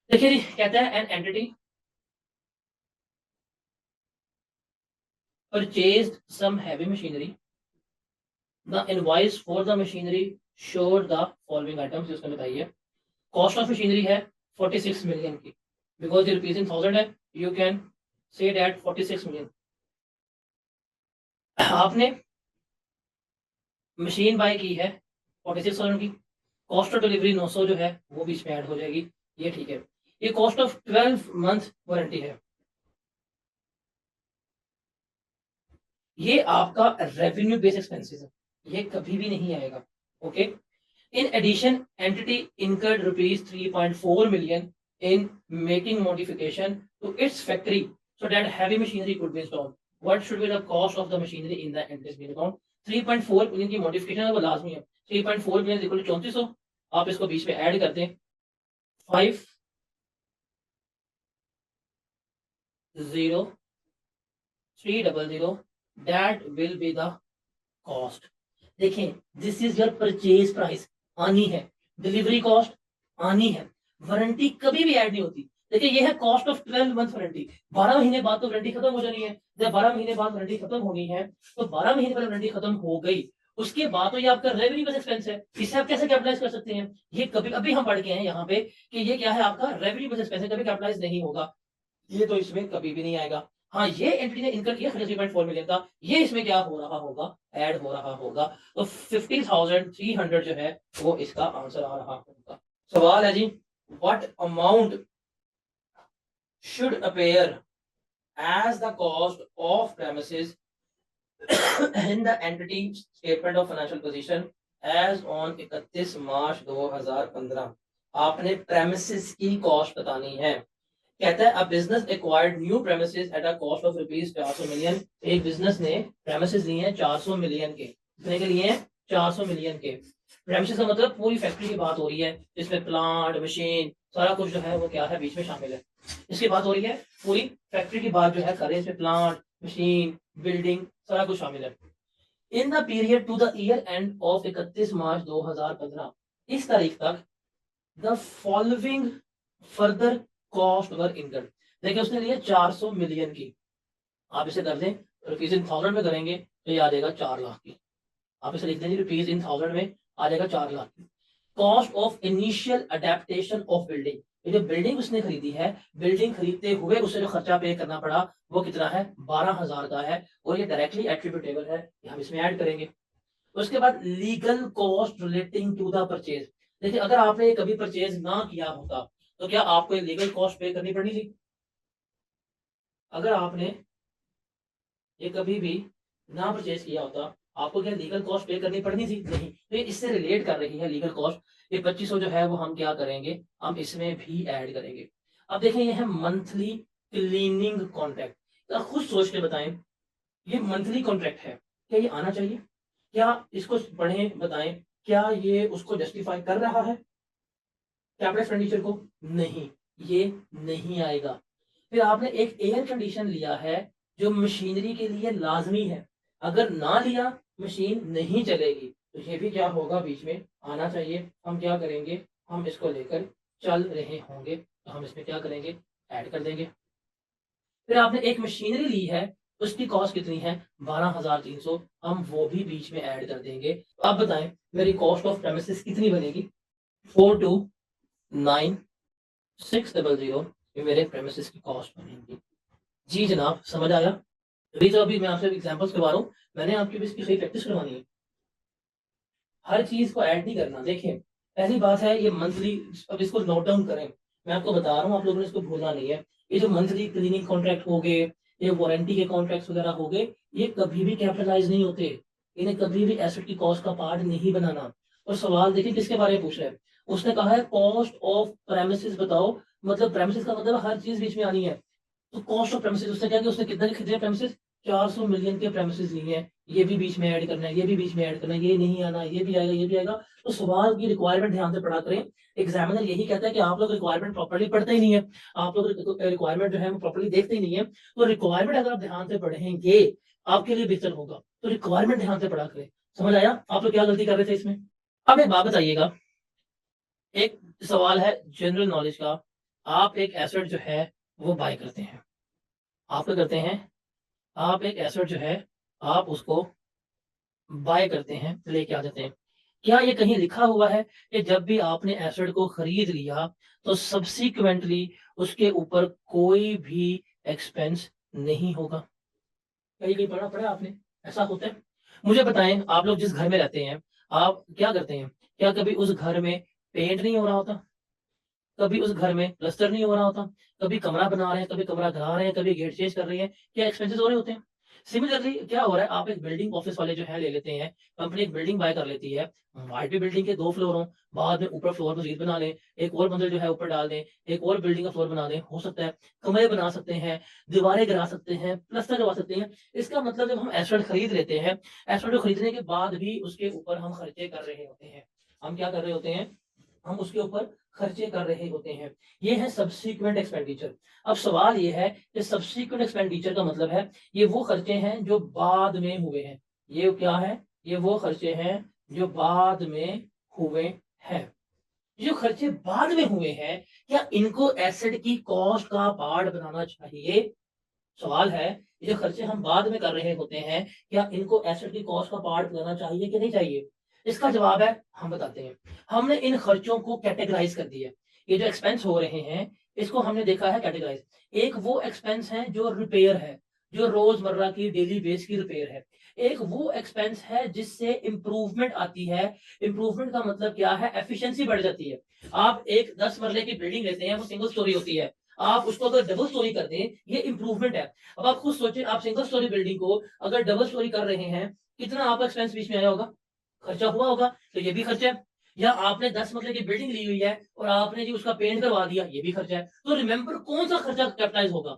देखिए जी, कहता है an entity purchased some heavy machinery. The invoice for the machinery showed the following items. इसमें बताइए, कॉस्ट ऑफ मशीनरी है 46 मिलियन की, बिकॉज ये रुपीज इन थाउजेंड है, you can say that 46 million. आपने मशीन बाय की है 46,000 की, कॉस्ट ऑफ डिलीवरी 900 जो है वो बीच में ऐड हो जाएगी, ये ठीक है। ये कॉस्ट ऑफ 12 मंथ वारंटी है, ये आपका रेवेन्यू बेस एक्सपेंसेस है, ये कभी भी नहीं आएगा। Okay. In addition, entity incurred rupees 3.4 million in making modification to its factory so that heavy machinery could be installed. What should be the cost of the machinery in the entity's main account? 3.4 million की modification है वो लाजमी है। 3.4 million equal 3400, आप इसको बीच में add कर दें 5 0 300, that will be the cost। देखें, this is your purchase price आनी है, डिलीवरी कॉस्ट आनी है, वारंटी कभी भी ऐड नहीं होती। देखिए, ये है कॉस्ट ऑफ 12 मंथ वारंटी। 12 महीने बाद तो वारंटी खत्म हो जानी है। जब 12 महीने बाद वारंटी खत्म होनी है तो 12 महीने बाद वारंटी खत्म हो गई, उसके बाद तो ये आपका रेवेन्यू बेस एक्सपेंस है, इसे आप कैसे कैपिटलाइज कर सकते हैं? ये कभी अभी हम पढ़ के हैं यहाँ पे कि ये क्या है? आपका रेवेन्यू बेस एक्सपेंस है, कभी कैपिटलाइज नहीं होगा, ये तो इसमें कभी भी नहीं आएगा। हाँ, ये एंटिटी ने इनकर किया 3.4 मिलियन का, ये इसमें क्या हो रहा होगा? ऐड हो रहा होगा। तो 50,300 जो है वो इसका आंसर आ रहा होगा। सवाल है जी, what amount should appear as the cost of premises in the entity statement of financial position as on 31 March 2015। आपने प्रेमिसेस की कॉस्ट बतानी है। कहता है, a business acquired new premises at a cost of rupees 400 million. एक business ने premises लिए हैं 400 मिलियन के। कितने के लिए हैं? 400 मिलियन के। प्रेमिसेस का मतलब पूरी फैक्ट्री की बात हो रही है, जिसमें प्लांट, मशीन, सारा कुछ जो है वो क्या है, बीच में शामिल है। इसकी बात हो रही है, पूरी फैक्ट्री की बात जो है कर रहे हैं, इसमें प्लांट, मशीन, बिल्डिंग, सारा कुछ शामिल है। In the period to the year end of 31 March 2015, इस तारीख तक the following further cost were incurred. देखिए उसने लिया 400 मिलियन की, आप इसे कर दें रुपीज इन थाउजेंड में करेंगे तो ये आ जाएगा 4 लाख की। आप इसे लिख देंगे रुपीज इन थाउजेंड में, आ जाएगा 4 लाख की। Cost of initial adaptation of building, ये जो बिल्डिंग उसने खरीदी है, बिल्डिंग खरीदते हुए उसे जो खर्चा पे करना पड़ा वो कितना है, 12,000 का है, और ये डायरेक्टली एट्रीब्यूटेबल है, हम इसमें ऐड करेंगे। उसके बाद legal cost relating to the purchase. देखिए अगर आपने ये कभी परचेज ना किया होता तो क्या आपको ये लीगल कॉस्ट पे करनी पड़नी थी? अगर आपने ये कभी भी ना परचेज किया होता, आपको क्या लीगल कॉस्ट पे करनी पड़नी थी? नहीं। तो ये इससे रिलेट कर रही है लीगल कॉस्ट। ये 2500 जो है वो हम क्या करेंगे, हम इसमें भी ऐड करेंगे। अब देखें ये है मंथली क्लीनिंग कॉन्ट्रैक्ट। तो खुद सोच के बताएं, ये मंथली कॉन्ट्रैक्ट है, क्या ये आना चाहिए? क्या इसको पढ़ें, बताएं, क्या ये उसको जस्टिफाई कर रहा है कैपिटल एक्सपेंडिचर को? नहीं, ये नहीं आएगा। फिर आपने एक एयर कंडीशन लिया है जो मशीनरी के लिए लाजमी है, अगर ना लिया मशीन नहीं चलेगी, तो ये भी क्या होगा, बीच में आना चाहिए। हम क्या करेंगे, हम इसको लेकर चल रहे होंगे तो हम इसमें क्या करेंगे, ऐड कर देंगे। फिर आपने एक मशीनरी ली है, उसकी कॉस्ट कितनी है, 12,300, हम वो भी बीच में ऐड कर देंगे। तो आप बताएं मेरी कॉस्ट ऑफ प्रेमिसेस कितनी बनेगी, 429600, ये मेरे प्रेमिसेस की कॉस्ट बनेगी। जी जनाब, समझ आया? अभी तो अभी मैं आपसे एग्जांपल्स करवा रहा हूँ, मैंने आपकी भी इसकी सही प्रैक्टिस करवानी है, हर चीज को ऐड नहीं करना। देखें पहली बात है ये मंथली, अब इसको नोट डाउन करें, मैं आपको बता रहा हूँ, आप लोगों ने इसको भूलना नहीं है। ये जो मंथली क्लीनिंग कॉन्ट्रैक्ट हो गए, ये वारंटी के कॉन्ट्रैक्ट वगैरह हो गए, ये कभी भी कैपिटलाइज नहीं होते, इन्हें कभी भी एसेट की कॉस्ट का पार्ट नहीं बनाना। और सवाल देखिए किसके बारे में पूछ रहे हैं, उसने कहा है कॉस्ट ऑफ प्रेमिसेस बताओ, मतलब प्रेमिसेस का मतलब हर चीज बीच में आनी है। तो कॉस्ट ऑफ प्रेमिसेस उसने क्या किया, उसने कितने खरीदे प्रेमिसेस, 400 मिलियन के प्रेमिसेस लिए हैं, ये भी बीच में ऐड करना है, ये भी बीच में ऐड करना है, ये नहीं आना, ये भी आएगा, ये भी आएगा। तो सवाल की रिक्वायरमेंट ध्यान से पढ़ा करें। एग्जामिनर यही कहता है कि आप लोग रिक्वायरमेंट प्रॉपर्ली पढ़ते ही नहीं है, आप लोग रिक्वायरमेंट जो है वो प्रॉपर्ली देखते ही नहीं है। तो रिक्वायरमेंट अगर आप ध्यान से पढ़ेंगे आपके लिए बेहतर होगा, तो रिक्वायरमेंट ध्यान से पढ़ा करें। समझ आया आप लोग क्या गलती कर रहे थे इसमें? अब एक बात बताइएगा, एक सवाल है जनरल नॉलेज का, आप एक एसेट जो है वो बाय करते हैं, आप क्या करते हैं, आप एक एसेट जो है आप उसको बाय करते हैं, लेके आ जाते हैं। क्या ये कहीं लिखा हुआ है कि जब भी आपने एसेट को खरीद लिया तो सब्सिक्वेंटली उसके ऊपर कोई भी एक्सपेंस नहीं होगा? क्या ये कहीं पढ़ा पढ़ा आपने, ऐसा होता है? मुझे बताएं, आप लोग जिस घर में रहते हैं आप क्या करते हैं, क्या कभी उस घर में पेंट नहीं हो रहा होता, कभी उस घर में प्लस्तर नहीं हो रहा होता, कभी कमरा बना रहे हैं, कभी कमरा ढा रहे हैं, कभी गेट चेंज कर रहे हैं, क्या एक्सपेंसेस हो रहे होते हैं? सिमिलरली क्या हो रहा है, आप एक बिल्डिंग ऑफिस वाले जो है ले लेते हैं, कंपनी एक बिल्डिंग बाय कर लेती है, वाइट भी बिल्डिंग के 2 फ्लोर हों, बाद में ऊपर फ्लोर मजीद बना लें, एक और मंजिल जो है ऊपर डाल दें, एक और बिल्डिंग का फ्लोर बना दें, हो सकता है कमरे बना सकते हैं, दीवारें गिरा सकते हैं, प्लस्तर करवा सकते हैं। इसका मतलब जब हम एसेट खरीद लेते हैं, एसेट को खरीदने के बाद भी उसके ऊपर हम खर्चे कर रहे होते हैं, हम क्या कर रहे होते हैं, हम उसके ऊपर खर्चे कर रहे होते हैं। ये है सब्सिक्वेंट एक्सपेंडिचर। अब सवाल ये है कि सब्सिक्वेंट एक्सपेंडिचर का मतलब है ये वो खर्चे हैं जो बाद में हुए हैं, ये क्या है, ये वो खर्चे हैं जो बाद में हुए हैं। जो खर्चे बाद में हुए हैं, क्या इनको एसेट की कॉस्ट का पार्ट बनाना चाहिए? सवाल है, ये जो खर्चे हम बाद में कर रहे होते हैं, क्या इनको एसेट की कॉस्ट का पार्ट बनाना चाहिए कि नहीं चाहिए? इसका जवाब है हम बताते हैं। हमने इन खर्चों को कैटेगराइज कर दिया, ये जो एक्सपेंस हो रहे हैं इसको हमने देखा है कैटेगराइज। एक वो एक्सपेंस है जो रिपेयर है, जो रोजमर्रा की डेली बेस की रिपेयर है। एक वो एक्सपेंस है जिससे इंप्रूवमेंट आती है। इंप्रूवमेंट का मतलब क्या है, एफिशिएंसी बढ़ जाती है। आप एक 10 मरले की बिल्डिंग लेते हैं, वो सिंगल स्टोरी होती है, आप उसको अगर डबल स्टोरी कर दें, ये इंप्रूवमेंट है। अब आप खुद सोचें, आप सिंगल स्टोरी बिल्डिंग को अगर डबल स्टोरी कर रहे हैं, कितना आपका एक्सपेंस बीच में आया होगा, खर्चा हुआ होगा, तो ये भी खर्चा है। या आपने 10 मरले की बिल्डिंग ली हुई है और आपने जी उसका पेंट करवा दिया, ये भी खर्चा है। तो रिमेंबर कौन सा खर्चा कैपिटलाइज होगा,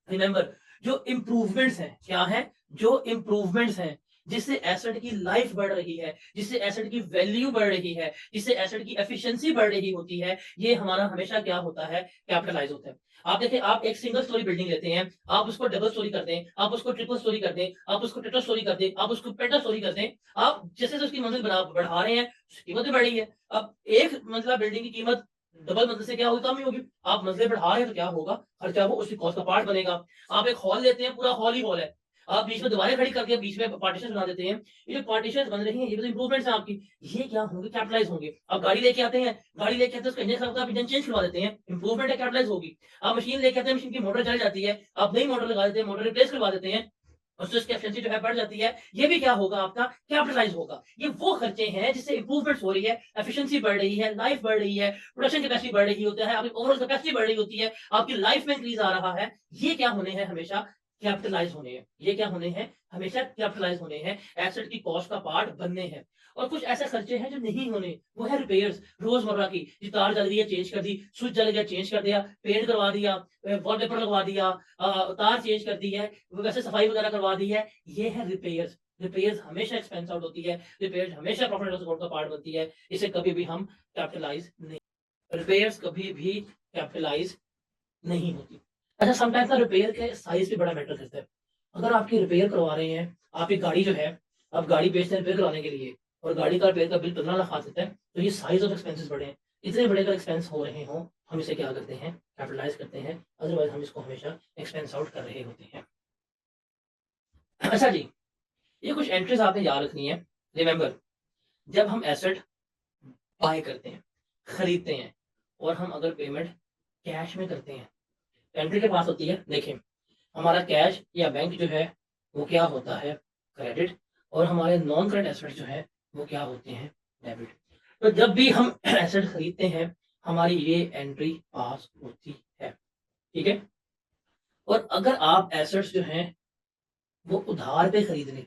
रिमेंबर जो इंप्रूवमेंट्स हैं, क्या है, जो इंप्रूवमेंट्स हैं, जिससे एसेट की लाइफ बढ़ रही है, जिससे एसेट की वैल्यू बढ़ रही है, जिससे एसेट की एफिशिएंसी बढ़ रही होती है, ये हमारा हमेशा क्या होता है, कैपिटलाइज होता है। आप देखिए, आप एक सिंगल स्टोरी बिल्डिंग लेते हैं, आप उसको डबल स्टोरी कर दें, आप उसको ट्रिपल स्टोरी कर दें, आप उसको टेट्रा स्टोरी कर दें, आप उसको पेंटा स्टोरी कर दें, आप जैसे-जैसे उसकी मंजिल बढ़ा रहे हैं, उसकी कीमत भी बढ़ रही है। अब एक मंजिला बिल्डिंग की कीमत डबल मंजिल से क्या होगी, कम ही होगी। आप मंजिलें बढ़ा रहे हैं तो क्या होगा, खर्चा वो उसी कॉस्ट का पार्ट बनेगा। आप एक हॉल लेते हैं, पूरा हॉल ही हॉल है। आप बीच में दीवारें खड़ी करके बीच में पार्टीशन बना देते हैं। ये जो पार्टीशन बन रही हैं, ये भी तो इंप्रूवमेंट्स हैं आपकी। ये क्या होंगे, कैपिटलाइज होंगे। आप गाड़ी लेके आते हैं, गाड़ी लेके आते हैं, उसका इंजन खराब होता है, आप इंजन चेंज करवा देते हैं, इंप्रूवमेंट है, कैपिटलाइज होगी। आप मशीन लेके आते हैं, मशीन की मोटर जल जाती है, आप नई मोटर लगा देते हैं, मोटर रिप्लेस करवा देते हैं, उससे उसकी एफिशिएंसी जो है बढ़ जाती है। ये भी क्या होगा, आपका कैपिटलाइज होगा। ये वो खर्चे हैं जिससे इंप्रूवमेंट्स हो रही है, एफिशिएंसी बढ़ रही है, लाइफ बढ़ रही है, प्रोडक्शन कैपेसिटी बढ़ रही होती है, आपकी ओवरऑल कैपेसिटी बढ़ रही होती है, आपकी लाइफ में इंक्रीज आ रहा है। ये क्या होने हैं, हमेशा कैपिटलाइज होने हैं। ये क्या होने हैं, हमेशा कैपिटलाइज होने हैं, एसेट की कॉस्ट का पार्ट बनने हैं। और कुछ ऐसे खर्चे हैं जो नहीं होने, वो है रिपेयर्स, रोजमर्रा की। ये तार जल रही है, चेंज कर दी, स्विच जल गया, चेंज कर दिया, पेंट करवा दिया, वॉलपेपर लगवा दिया, तार चेंज कर दी है, वैसे सफाई वगैरह करवा दी है। ये है रिपेयर्स। रिपेयर्स हमेशा एक्सपेंस आउट होती है, रिपेयर्स हमेशा प्रॉफिट एंड लॉस अकाउंट का पार्ट बनती है। इसे कभी भी हम कैपिटलाइज नहीं, रिपेयर्स कभी भी कैपिटलाइज नहीं होती। अच्छा, समटाइम्स ना रिपेयर के साइज भी बड़ा मैटर करता है। अगर आपकी रिपेयर करवा रहे हैं, आपकी गाड़ी जो है, आप गाड़ी बेचते हैं रिपेयर करवाने के लिए, और गाड़ी का रिपेयर का बिल 15 लाख आ जाता है, तो ये साइज ऑफ एक्सपेंसेस बड़े हैं। इतने बड़े अगर एक्सपेंस हो रहे हों, हम इसे क्या करते हैं, कैपिटलाइज करते हैं। अदरवाइज हम इसको हमेशा एक्सपेंस आउट कर रहे होते हैं। अच्छा जी, ये कुछ एंट्रीज आपने याद रखनी है। रिमेंबर, जब हम एसेट बाय करते हैं, खरीदते हैं, और हम अगर पेमेंट कैश में करते हैं, एंट्री के पास होती है, देखिए, हमारा कैश या बैंक जो है वो क्या होता है, क्रेडिट, और हमारे नॉन करंट एसेट जो है वो क्या होते हैं, डेबिट। तो जब भी हम एसेट खरीदते हैं, हमारी ये एंट्री पास होती है, ठीक है। और अगर आप एसेट्स जो हैं वो उधार पे खरीद लें,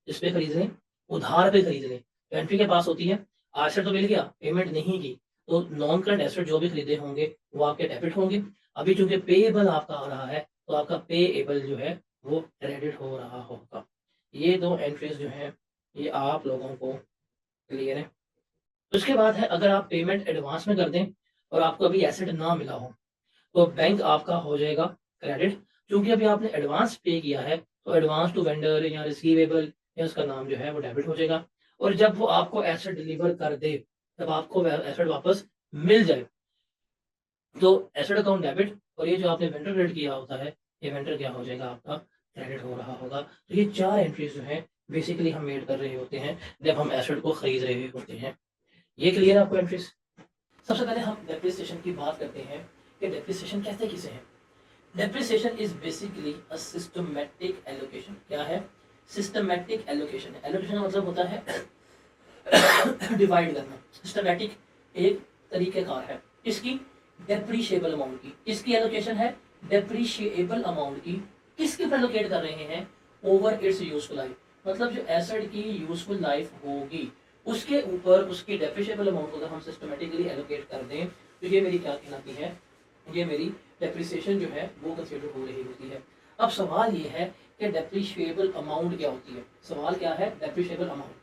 इस पे खरीद लें, उधार पे खरीद लें, तो एंट्री के पास होती है, एसेट तो मिल गया, पेमेंट नहीं की, तो नॉन करंट एसेट जो भी खरीदे होंगे वो आपके डेबिट होंगे। अभी चूंकि पेएबल आपका आ रहा है, तो आपका पेएबल जो है वो क्रेडिट हो रहा होगा। ये दो एंट्रीज जो है ये आप लोगों को क्लियर है। उसके बाद है, अगर आप पेमेंट एडवांस में कर दें और आपको अभी एसेट ना मिला हो, तो बैंक आपका हो जाएगा क्रेडिट। क्योंकि अभी आपने एडवांस पे किया है, तो एडवांस टू वेंडर या रिसीवेबल या उसका नाम जो है वो डेबिट हो जाएगा। और जब वो आपको एसेट डिलीवर कर दे, तब आपको एसेट वापस मिल जाए, तो एसेट अकाउंट डेबिट, और ये जो आपने वेंडर क्रेडिट किया होता है, ये वेंडर क्या हो जाएगा, आपका क्रेडिट हो रहा होगा। तो ये 4 एंट्रीज जो है बेसिकली हम मेड कर रहे होते हैं जब हम एसेट को खरीद रहे होते हैं। ये क्लियर है आपको एंट्रीज। सबसे पहले हम डेप्रिसिएशन की बात करते हैं कि डेप्रिसिएशन कहते किसे हैं। Depreciation is basically a systematic allocation. क्या है, सिस्टमैटिक एलोकेशन है। एलोकेशन का मतलब होता है डिवाइड करना। सिस्टमैटिक एक तरीकेकार है इसकी, डेप्रिशिएबल अमाउंट की। इसकी एलोकेशन है डेप्रिशिएबल अमाउंट की। किसके ऊपर एलोकेट कर रहे हैं, ओवर इट्स यूजफुल लाइफ। मतलब जो एसेट की यूजफुल लाइफ होगी उसके ऊपर उसकी डेप्रिशिएबल अमाउंट को अगर हम सिस्टमैटिकली एलोकेट कर दें, तो ये मेरी क्या कहलाती है, ये मेरी डेप्रिसिएशन जो है वो कंसीडर हो रही होती है। अब सवाल ये है कि डेप्रिशिएबल अमाउंट क्या होती है। सवाल क्या है, डेप्रिशिएबल अमाउंट।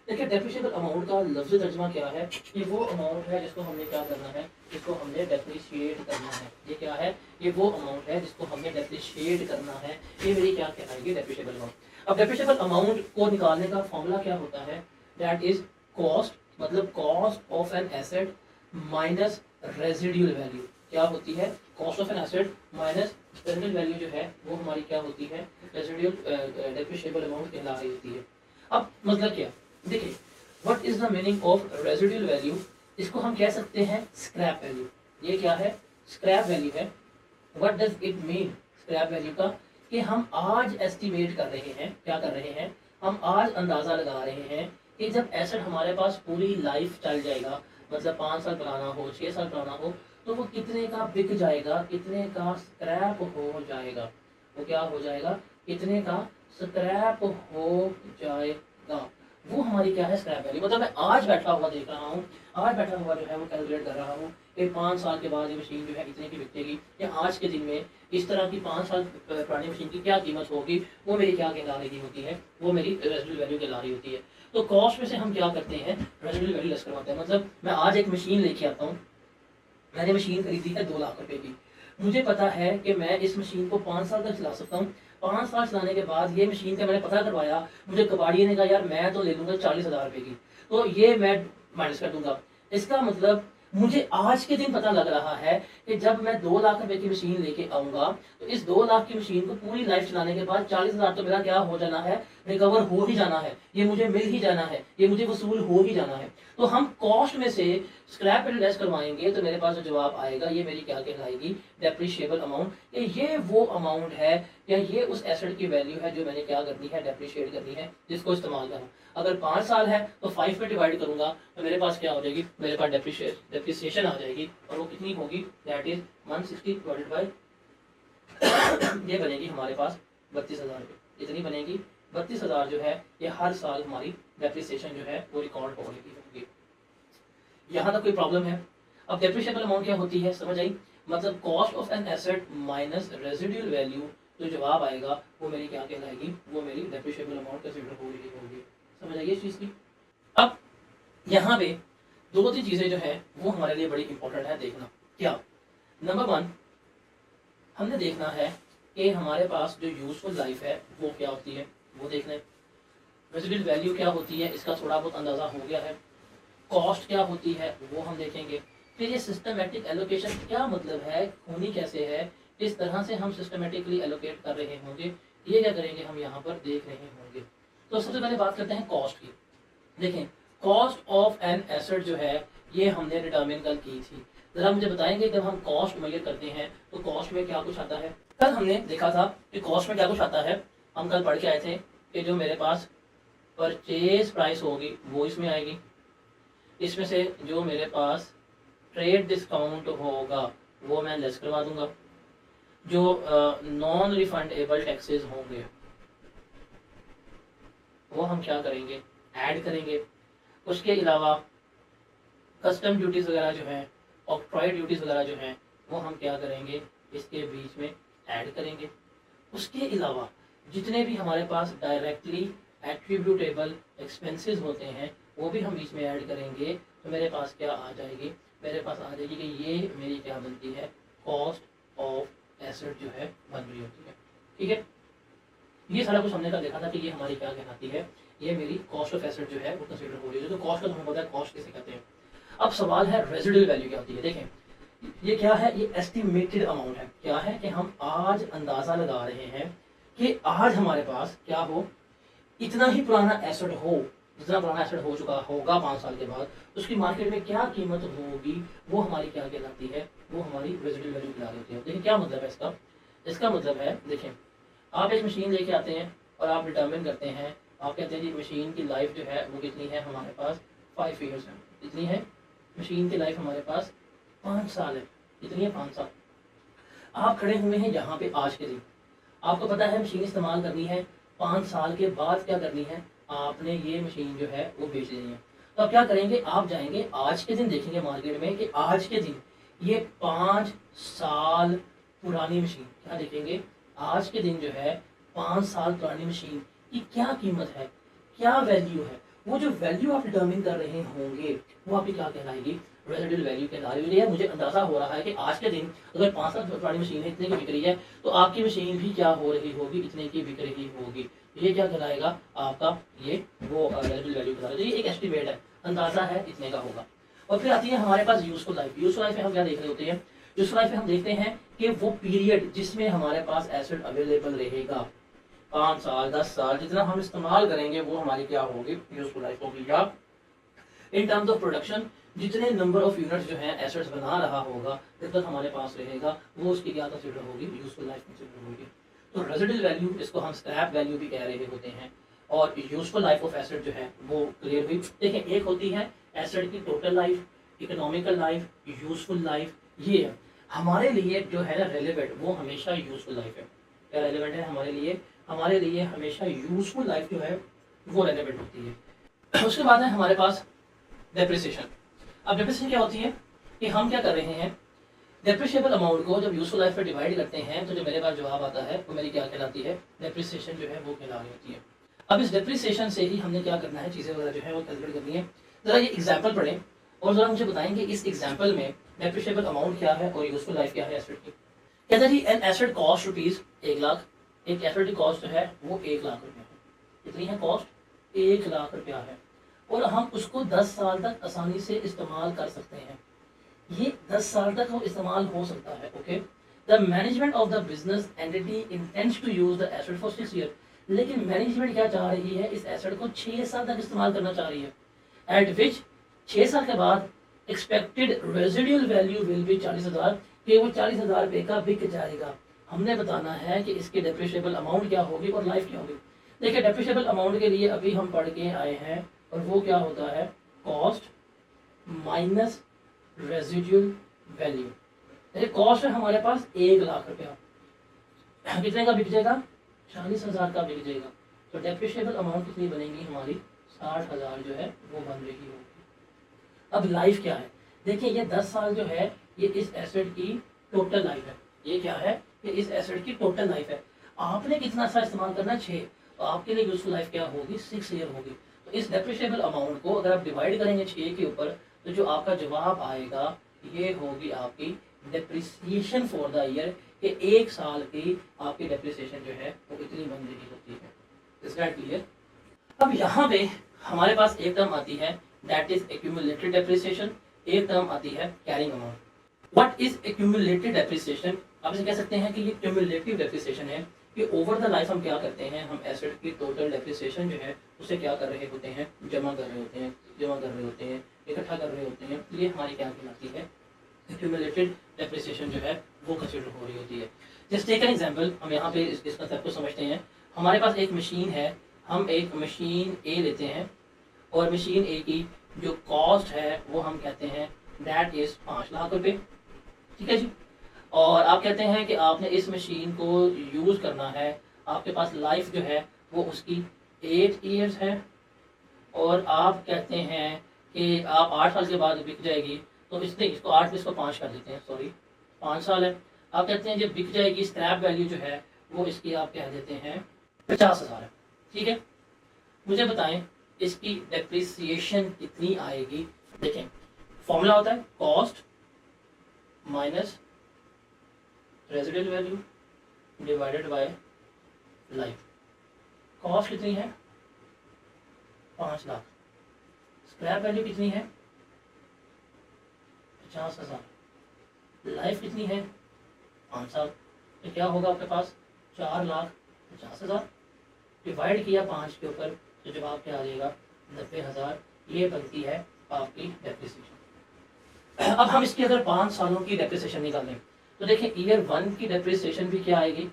देखिए, डेप्रिशिएबल अमाउंट का लफ्ज़ी तर्जुमा क्या है, ये वो अमाउंट है जिसको हमने क्या करना है, जिसको हमने डेप्रिशिएट करना है। ये क्या है, ये वो अमाउंट है जिसको हमने डेप्रिशिएट करना है। ये मेरी क्या कहलाएगी, डेप्रिशिएबल अमाउंट। अब डेप्रिशिएबल अमाउंट को निकालने का फॉर्मूला क्या होता है, दैट इज कॉस्ट, मतलब cost of an asset minus residual value. क्या होती है, cost of an asset minus residual value जो है वो हमारी क्या होती है, रेजिडुअल डेप्रिशिएबल अमाउंट कहला रही होती है। अब मतलब क्या, देखिए, what is the meaning of residual value. इसको हम कह सकते हैं स्क्रैप वैल्यू। ये क्या है, स्क्रैप वैल्यू है। What does it mean, scrap value का, कि हम आज एस्टिमेट कर रहे हैं, क्या कर रहे हैं, हम आज अंदाजा लगा रहे हैं कि जब एसेट हमारे पास पूरी लाइफ चल जाएगा, मतलब 5 साल पुराना हो, 6 साल पुराना हो, तो वो कितने का बिक जाएगा, कितने का स्क्रैप हो जाएगा। वो क्या हो जाएगा, कितने का स्क्रैप हो जाएगा। वो हमारी क्या है, स्क्रैप वैल्यू। मतलब मैं आज बैठा हुआ देख रहा हूँ, आज बैठा हुआ जो है वो कैलकुलेट कर रहा हूँ कि 5 साल के बाद ये मशीन जो है इतने की बिकेगी, या आज के दिन में इस तरह की 5 साल पुरानी मशीन की क्या कीमत होगी, वो मेरी क्या कहला रही होती है, वो मेरी रेजिडुअल वैल्यू कहला रही होती है। तो कॉस्ट में से हम क्या करते हैं, रेजिडुअल वैल्यू लेस करवाते हैं। मतलब मैं आज एक मशीन लेके आता हूँ, मैंने मशीन खरीदी है 2 लाख रुपए की, मुझे पता है कि मैं इस मशीन को 5 साल तक चला सकता हूँ। 5 साल चलाने के बाद ये मशीन का मैंने पता करवाया, मुझे कबाड़िए ने कहा यार मैं तो ले लूंगा 40,000 रुपए की, तो ये मैं माइनस कर दूंगा। इसका मतलब मुझे आज के दिन पता लग रहा है कि जब मैं 2 लाख रुपए की मशीन लेके आऊंगा, तो इस 2 लाख की मशीन को पूरी लाइफ चलाने के बाद 40,000 तो मेरा क्या हो जाना है, रिकवर हो ही जाना है, ये मुझे मिल ही जाना है, ये मुझे वसूल हो ही जाना है। तो हम कॉस्ट में से स्क्रैप वैल्यू लेस करवाएंगे तो मेरे पास जो जवाब आएगा ये मेरी क्या कहलाएगी, डेप्रिशिएबल अमाउंट। ये वो अमाउंट है या ये उस एसेट की वैल्यू है जो मैंने क्या करनी है, डेप्रिशिएट करनी है, जिसको इस्तेमाल करूँ। अगर 5 साल है तो 5 पे डिवाइड करूंगा तो मेरे पास क्या हो जाएगी, मेरे पास डेप्रिसिएशन आ जाएगी, और वो कितनी होगी, दैट इज 160 डिवाइडेड बाई ये बनेगी हमारे पास 32,000 रुपये। इतनी बनेगी 32,000 जो है ये हर साल हमारी डेप्रिसिएशन जो है वो रिकॉर्ड होगी। यहाँ तक कोई प्रॉब्लम है? अब डेप्रिशिएबल अमाउंट क्या होती है, समझ आई? मतलब cost of an asset minus residual value, जो जवाब आएगा वो मेरी क्या कहलाएगी, वो मेरी डेप्रिशिएबल अमाउंट कंसीडर हो रही होगी। समझ आइए इस चीज की। अब यहाँ पे 2-3 चीजें जो है वो हमारे लिए बड़ी इंपॉर्टेंट है देखना। क्या? नंबर 1 हमने देखना है कि हमारे पास जो यूजफुल लाइफ है वो क्या होती है, वो देखना है। रेजिडुअल वैल्यू क्या होती है, इसका थोड़ा बहुत अंदाजा हो गया है। कॉस्ट क्या होती है वो हम देखेंगे। फिर ये सिस्टमेटिक एलोकेशन क्या मतलब है, होनी कैसे है, किस तरह से हम सिस्टमेटिकली एलोकेट कर रहे होंगे, ये क्या करेंगे हम यहाँ पर देख रहे होंगे। तो सबसे पहले बात करते हैं कॉस्ट की। देखें, कॉस्ट ऑफ एन एसेट जो है ये हमने डिटर्मिन कल की थी। जरा मुझे बताएंगे जब हम कॉस्ट मेजर करते हैं तो कॉस्ट में क्या कुछ आता है। कल हमने देखा था कि कॉस्ट में क्या कुछ आता है, हम कल पढ़ के आए थे कि जो मेरे पास परचेज प्राइस होगी वो इसमें आएगी, इसमें से जो मेरे पास ट्रेड डिस्काउंट होगा वो मैं लेस करवा दूंगा, जो नॉन रिफंडेबल टैक्सेस होंगे वो हम क्या करेंगे, ऐड करेंगे। उसके अलावा कस्टम ड्यूटीज वगैरह जो है, ऑक्ट्रॉय ड्यूटीज वगैरह जो हैं वो हम क्या करेंगे, इसके बीच में ऐड करेंगे। उसके अलावा जितने भी हमारे पास डायरेक्टली एट्रीब्यूटेबल एक्सपेंसेस होते हैं वो भी हम बीच में ऐड करेंगे। तो मेरे पास क्या आ जाएगी, मेरे पास आ जाएगी कि ये मेरी क्या बनती है, कॉस्ट ऑफ एसेट जो है बन रही होती है। ठीक है, ये सारा कुछ हमने का देखा था कि ये हमारी क्या कहलाती है, ये मेरी कॉस्ट ऑफ एसेट जो है वो कंसीडर हो रही है। तो कॉस्ट का हमें पता है कॉस्ट किसे कहते हैं। अब सवाल है रेजिडुअल वैल्यू क्या होती है। देखें ये क्या है, ये एस्टिमेटेड अमाउंट है। क्या है कि हम आज अंदाजा लगा रहे हैं कि आज हमारे पास क्या हो, इतना ही पुराना एसेट हो, जितना पुराना एसेट हो चुका होगा 5 साल के बाद, उसकी मार्केट में क्या कीमत होगी, वो हमारी क्या कहलाती है, वो हमारी रेजिडुअल वैल्यू कहला देती है। देखिए क्या मतलब है इसका, इसका मतलब है देखें आप एक मशीन लेके आते हैं और आप डिटर्मिन करते हैं, आप कहते हैं जी मशीन की लाइफ जो है वो कितनी है, हमारे पास 5 ईयर्स है। कितनी है मशीन की लाइफ, हमारे पास 5 साल है। कितनी है, 5 साल। आप खड़े हुए हैं यहाँ पे आज के दिन, आपको पता है मशीन इस्तेमाल करनी है, 5 साल के बाद क्या करनी है, आपने ये मशीन जो है वो बेच देनी है। तो आप क्या करेंगे, आप जाएंगे आज के दिन देखेंगे मार्केट में कि आज के दिन ये 5 साल पुरानी मशीन, क्या देखेंगे आज के दिन जो है 5 साल पुरानी मशीन की क्या कीमत है, क्या वैल्यू है। वो जो वैल्यू आप डिटर्मिन कर रहे होंगे वो आपकी क्या कहलाएगी, रेजिडुअल वैल्यू कहला रही है। मुझे अंदाजा हो रहा है कि आज के दिन अगर 5 साल पुरानी मशीन है इतने की बिक रही है, तो आपकी मशीन भी क्या हो रही होगी, इतने की बिक रही होगी। ये क्या कहलाएगा आपका, ये वो रेजिडुअल वैल्यू कहला रही है। ये एक एस्टिमेट है, अंदाजा है इतने का होगा। और फिर आती है हमारे पास यूजफुल लाइफ। यूजफुल लाइफ में हम क्या देख रहे होते हैं, यूजफुल लाइफ में हम देखते हैं कि वो पीरियड जिसमें हमारे पास एसेट अवेलेबल रहेगा, 5 साल 10 साल, जितना हम इस्तेमाल करेंगे वो हमारी क्या होगी, यूजफुल लाइफ होगी। या इन टर्म्स ऑफ प्रोडक्शन, जितने नंबर ऑफ यूनिट्स जो है एसेट्स बना रहा होगा जब तक हमारे पास रहेगा, वो उसकी क्या कंसिडर होगी, यूजफुल लाइफ कंसिडर होगी। तो रेजिडुअल वैल्यू, इसको हम स्क्रैप वैल्यू भी कह रहे होते हैं। और यूजफुल लाइफ ऑफ एसेट जो है वो क्लियर हुई। देखिए एक होती है एसेट की total life, economical life, useful life. ये है हमारे लिए जो है ना रेलेवेंट, वो हमेशा यूजफुल लाइफ है। क्या रेलेवेंट है हमारे लिए, हमारे लिए हमेशा यूजफुल लाइफ जो है वो रेलेवेंट होती है। उसके बाद है हमारे पास डेप्रिसिएशन। अब डेप्रिसिएशन क्या होती है कि हम क्या कर रहे हैं, डेप्रिशिएबल अमाउंट को जब यूजफुल लाइफ पर डिवाइड करते हैं तो जो मेरे पास जवाब आता है वो मेरी क्या कहलाती है, डेप्रिसिएशन जो है वो कहला रही होती है। अब इस डेप्रिसिएशन से ही हमने क्या करना है, चीज़ें वगैरह जो है वो कैलकुलेट करनी है। ज़रा ये एग्जाम्पल पढ़ें और ज़रा मुझे बताएंगे इस एग्जाम्पल में डेप्रिशिएबल अमाउंट क्या है और यूजफुल लाइफ क्या है एसेट की। कहता जी an asset cost rupees 1 lakh, एक एसेट की कॉस्ट जो है वो 1 लाख रुपया है। कितनी है कॉस्ट, 1 लाख रुपया है, और हम उसको 10 साल तक आसानी से इस्तेमाल कर सकते हैं। ये 10 साल तक वो इस्तेमाल हो सकता है। Okay, the management of the business entity intends to use the asset for 6 year. लेकिन मैनेजमेंट क्या चाह रही है, इस एसेट को 6 साल तक इस्तेमाल करना चाह रही है। एट विच 6 साल के बाद expected residual value will be 40,000, कि वो 40,000 रुपये का बिक जाएगा। हमने बताना है कि इसकी डेप्रिशिएबल अमाउंट क्या होगी और लाइफ क्या होगी। देखिए डेप्रिशिएबल अमाउंट के लिए अभी हम पढ़ के आए हैं और वो क्या होता है, कॉस्ट माइनस रेजिडुअल वैल्यू। जैसे कॉस्ट है हमारे पास 1 लाख रुपया, कितने का बिक जाएगा, 40,000 का बिक जाएगा। तो डेप्रिशिएबल अमाउंट कितनी बनेगी हमारी, 60,000 जो है वो बन रही होगी। अब लाइफ क्या है, देखिए ये 10 साल जो है ये इस एसेट की टोटल लाइफ है। ये क्या है, ये इस एसेट की टोटल लाइफ है। आपने कितना सा इस्तेमाल करना है, 6, तो आपके लिए यूजफुल लाइफ क्या होगी, 6 ईयर होगी। तो इस डेप्रिशिएबल अमाउंट को अगर आप डिवाइड करेंगे 6 के ऊपर, तो जो आपका जवाब आएगा ये होगी आपकी डेप्रिसिएशन फॉर द ईयर, कि 1 साल की आपकी डेप्रिसिएशन जो है वो इतनी बन रही होती है। Is that clear. अब यहाँ पे हमारे पास एक टर्म आती है दैट इज एक्यूमुलेटेड डेप्रिसिएशन, एक टर्म आती है carrying amount. What is accumulated depreciation, आप इसे कह सकते हैं कि ये क्यूमुलेटिव डेप्रिसिएशन है, कि ओवर द लाइफ हम क्या करते हैं, हम एसेट की टोटल डेप्रिसिएशन जो है उसे क्या कर रहे होते हैं, जमा कर रहे होते हैं, इकट्ठा कर रहे होते हैं। ये हमारी क्या कहलाती है, एक्यूमुलेटेड डेप्रिसिएशन जो है वो कंसिडर हो रही होती है। जस्ट टेक एन एग्जांपल, हम यहाँ पे इस कंसेप्ट को समझते हैं। हमारे पास एक मशीन है, हम एक मशीन ए लेते हैं और मशीन ए की जो कॉस्ट है वो हम कहते हैं दैट इज 5 लाख रुपए, ठीक है जी। और आप कहते हैं कि आपने इस मशीन को यूज़ करना है, आपके पास लाइफ जो है वो उसकी 8 ईयर्स है, और आप कहते हैं कि आप 8 साल के बाद बिक जाएगी, तो इसको 8 में इसको 5 कर देते हैं, सॉरी 5 साल है। आप कहते हैं जब बिक जाएगी स्क्रैप वैल्यू जो है वो इसकी आप कह देते हैं 50,000 है, ठीक है। मुझे बताएं इसकी डेप्रिसिएशन कितनी आएगी। देखें फॉर्मूला होता है cost minus residual value divided by life. Cost कितनी है, 5 लाख, स्क्रैप वैल्यू कितनी है, 50,000, लाइफ कितनी है, 5 साल, तो क्या होगा आपके पास 4,50,000 डिवाइड किया 5 के ऊपर, तो जवाब क्या आ जाएगा 90,000। ये बनती है आपकी डेप्रिसिएशन। अब हम इसकी अगर 5 सालों की डेप्रिसिएशन निकालें तो देखिए ईयर 1 की डेप्रिसिएशन भी क्या आएगी,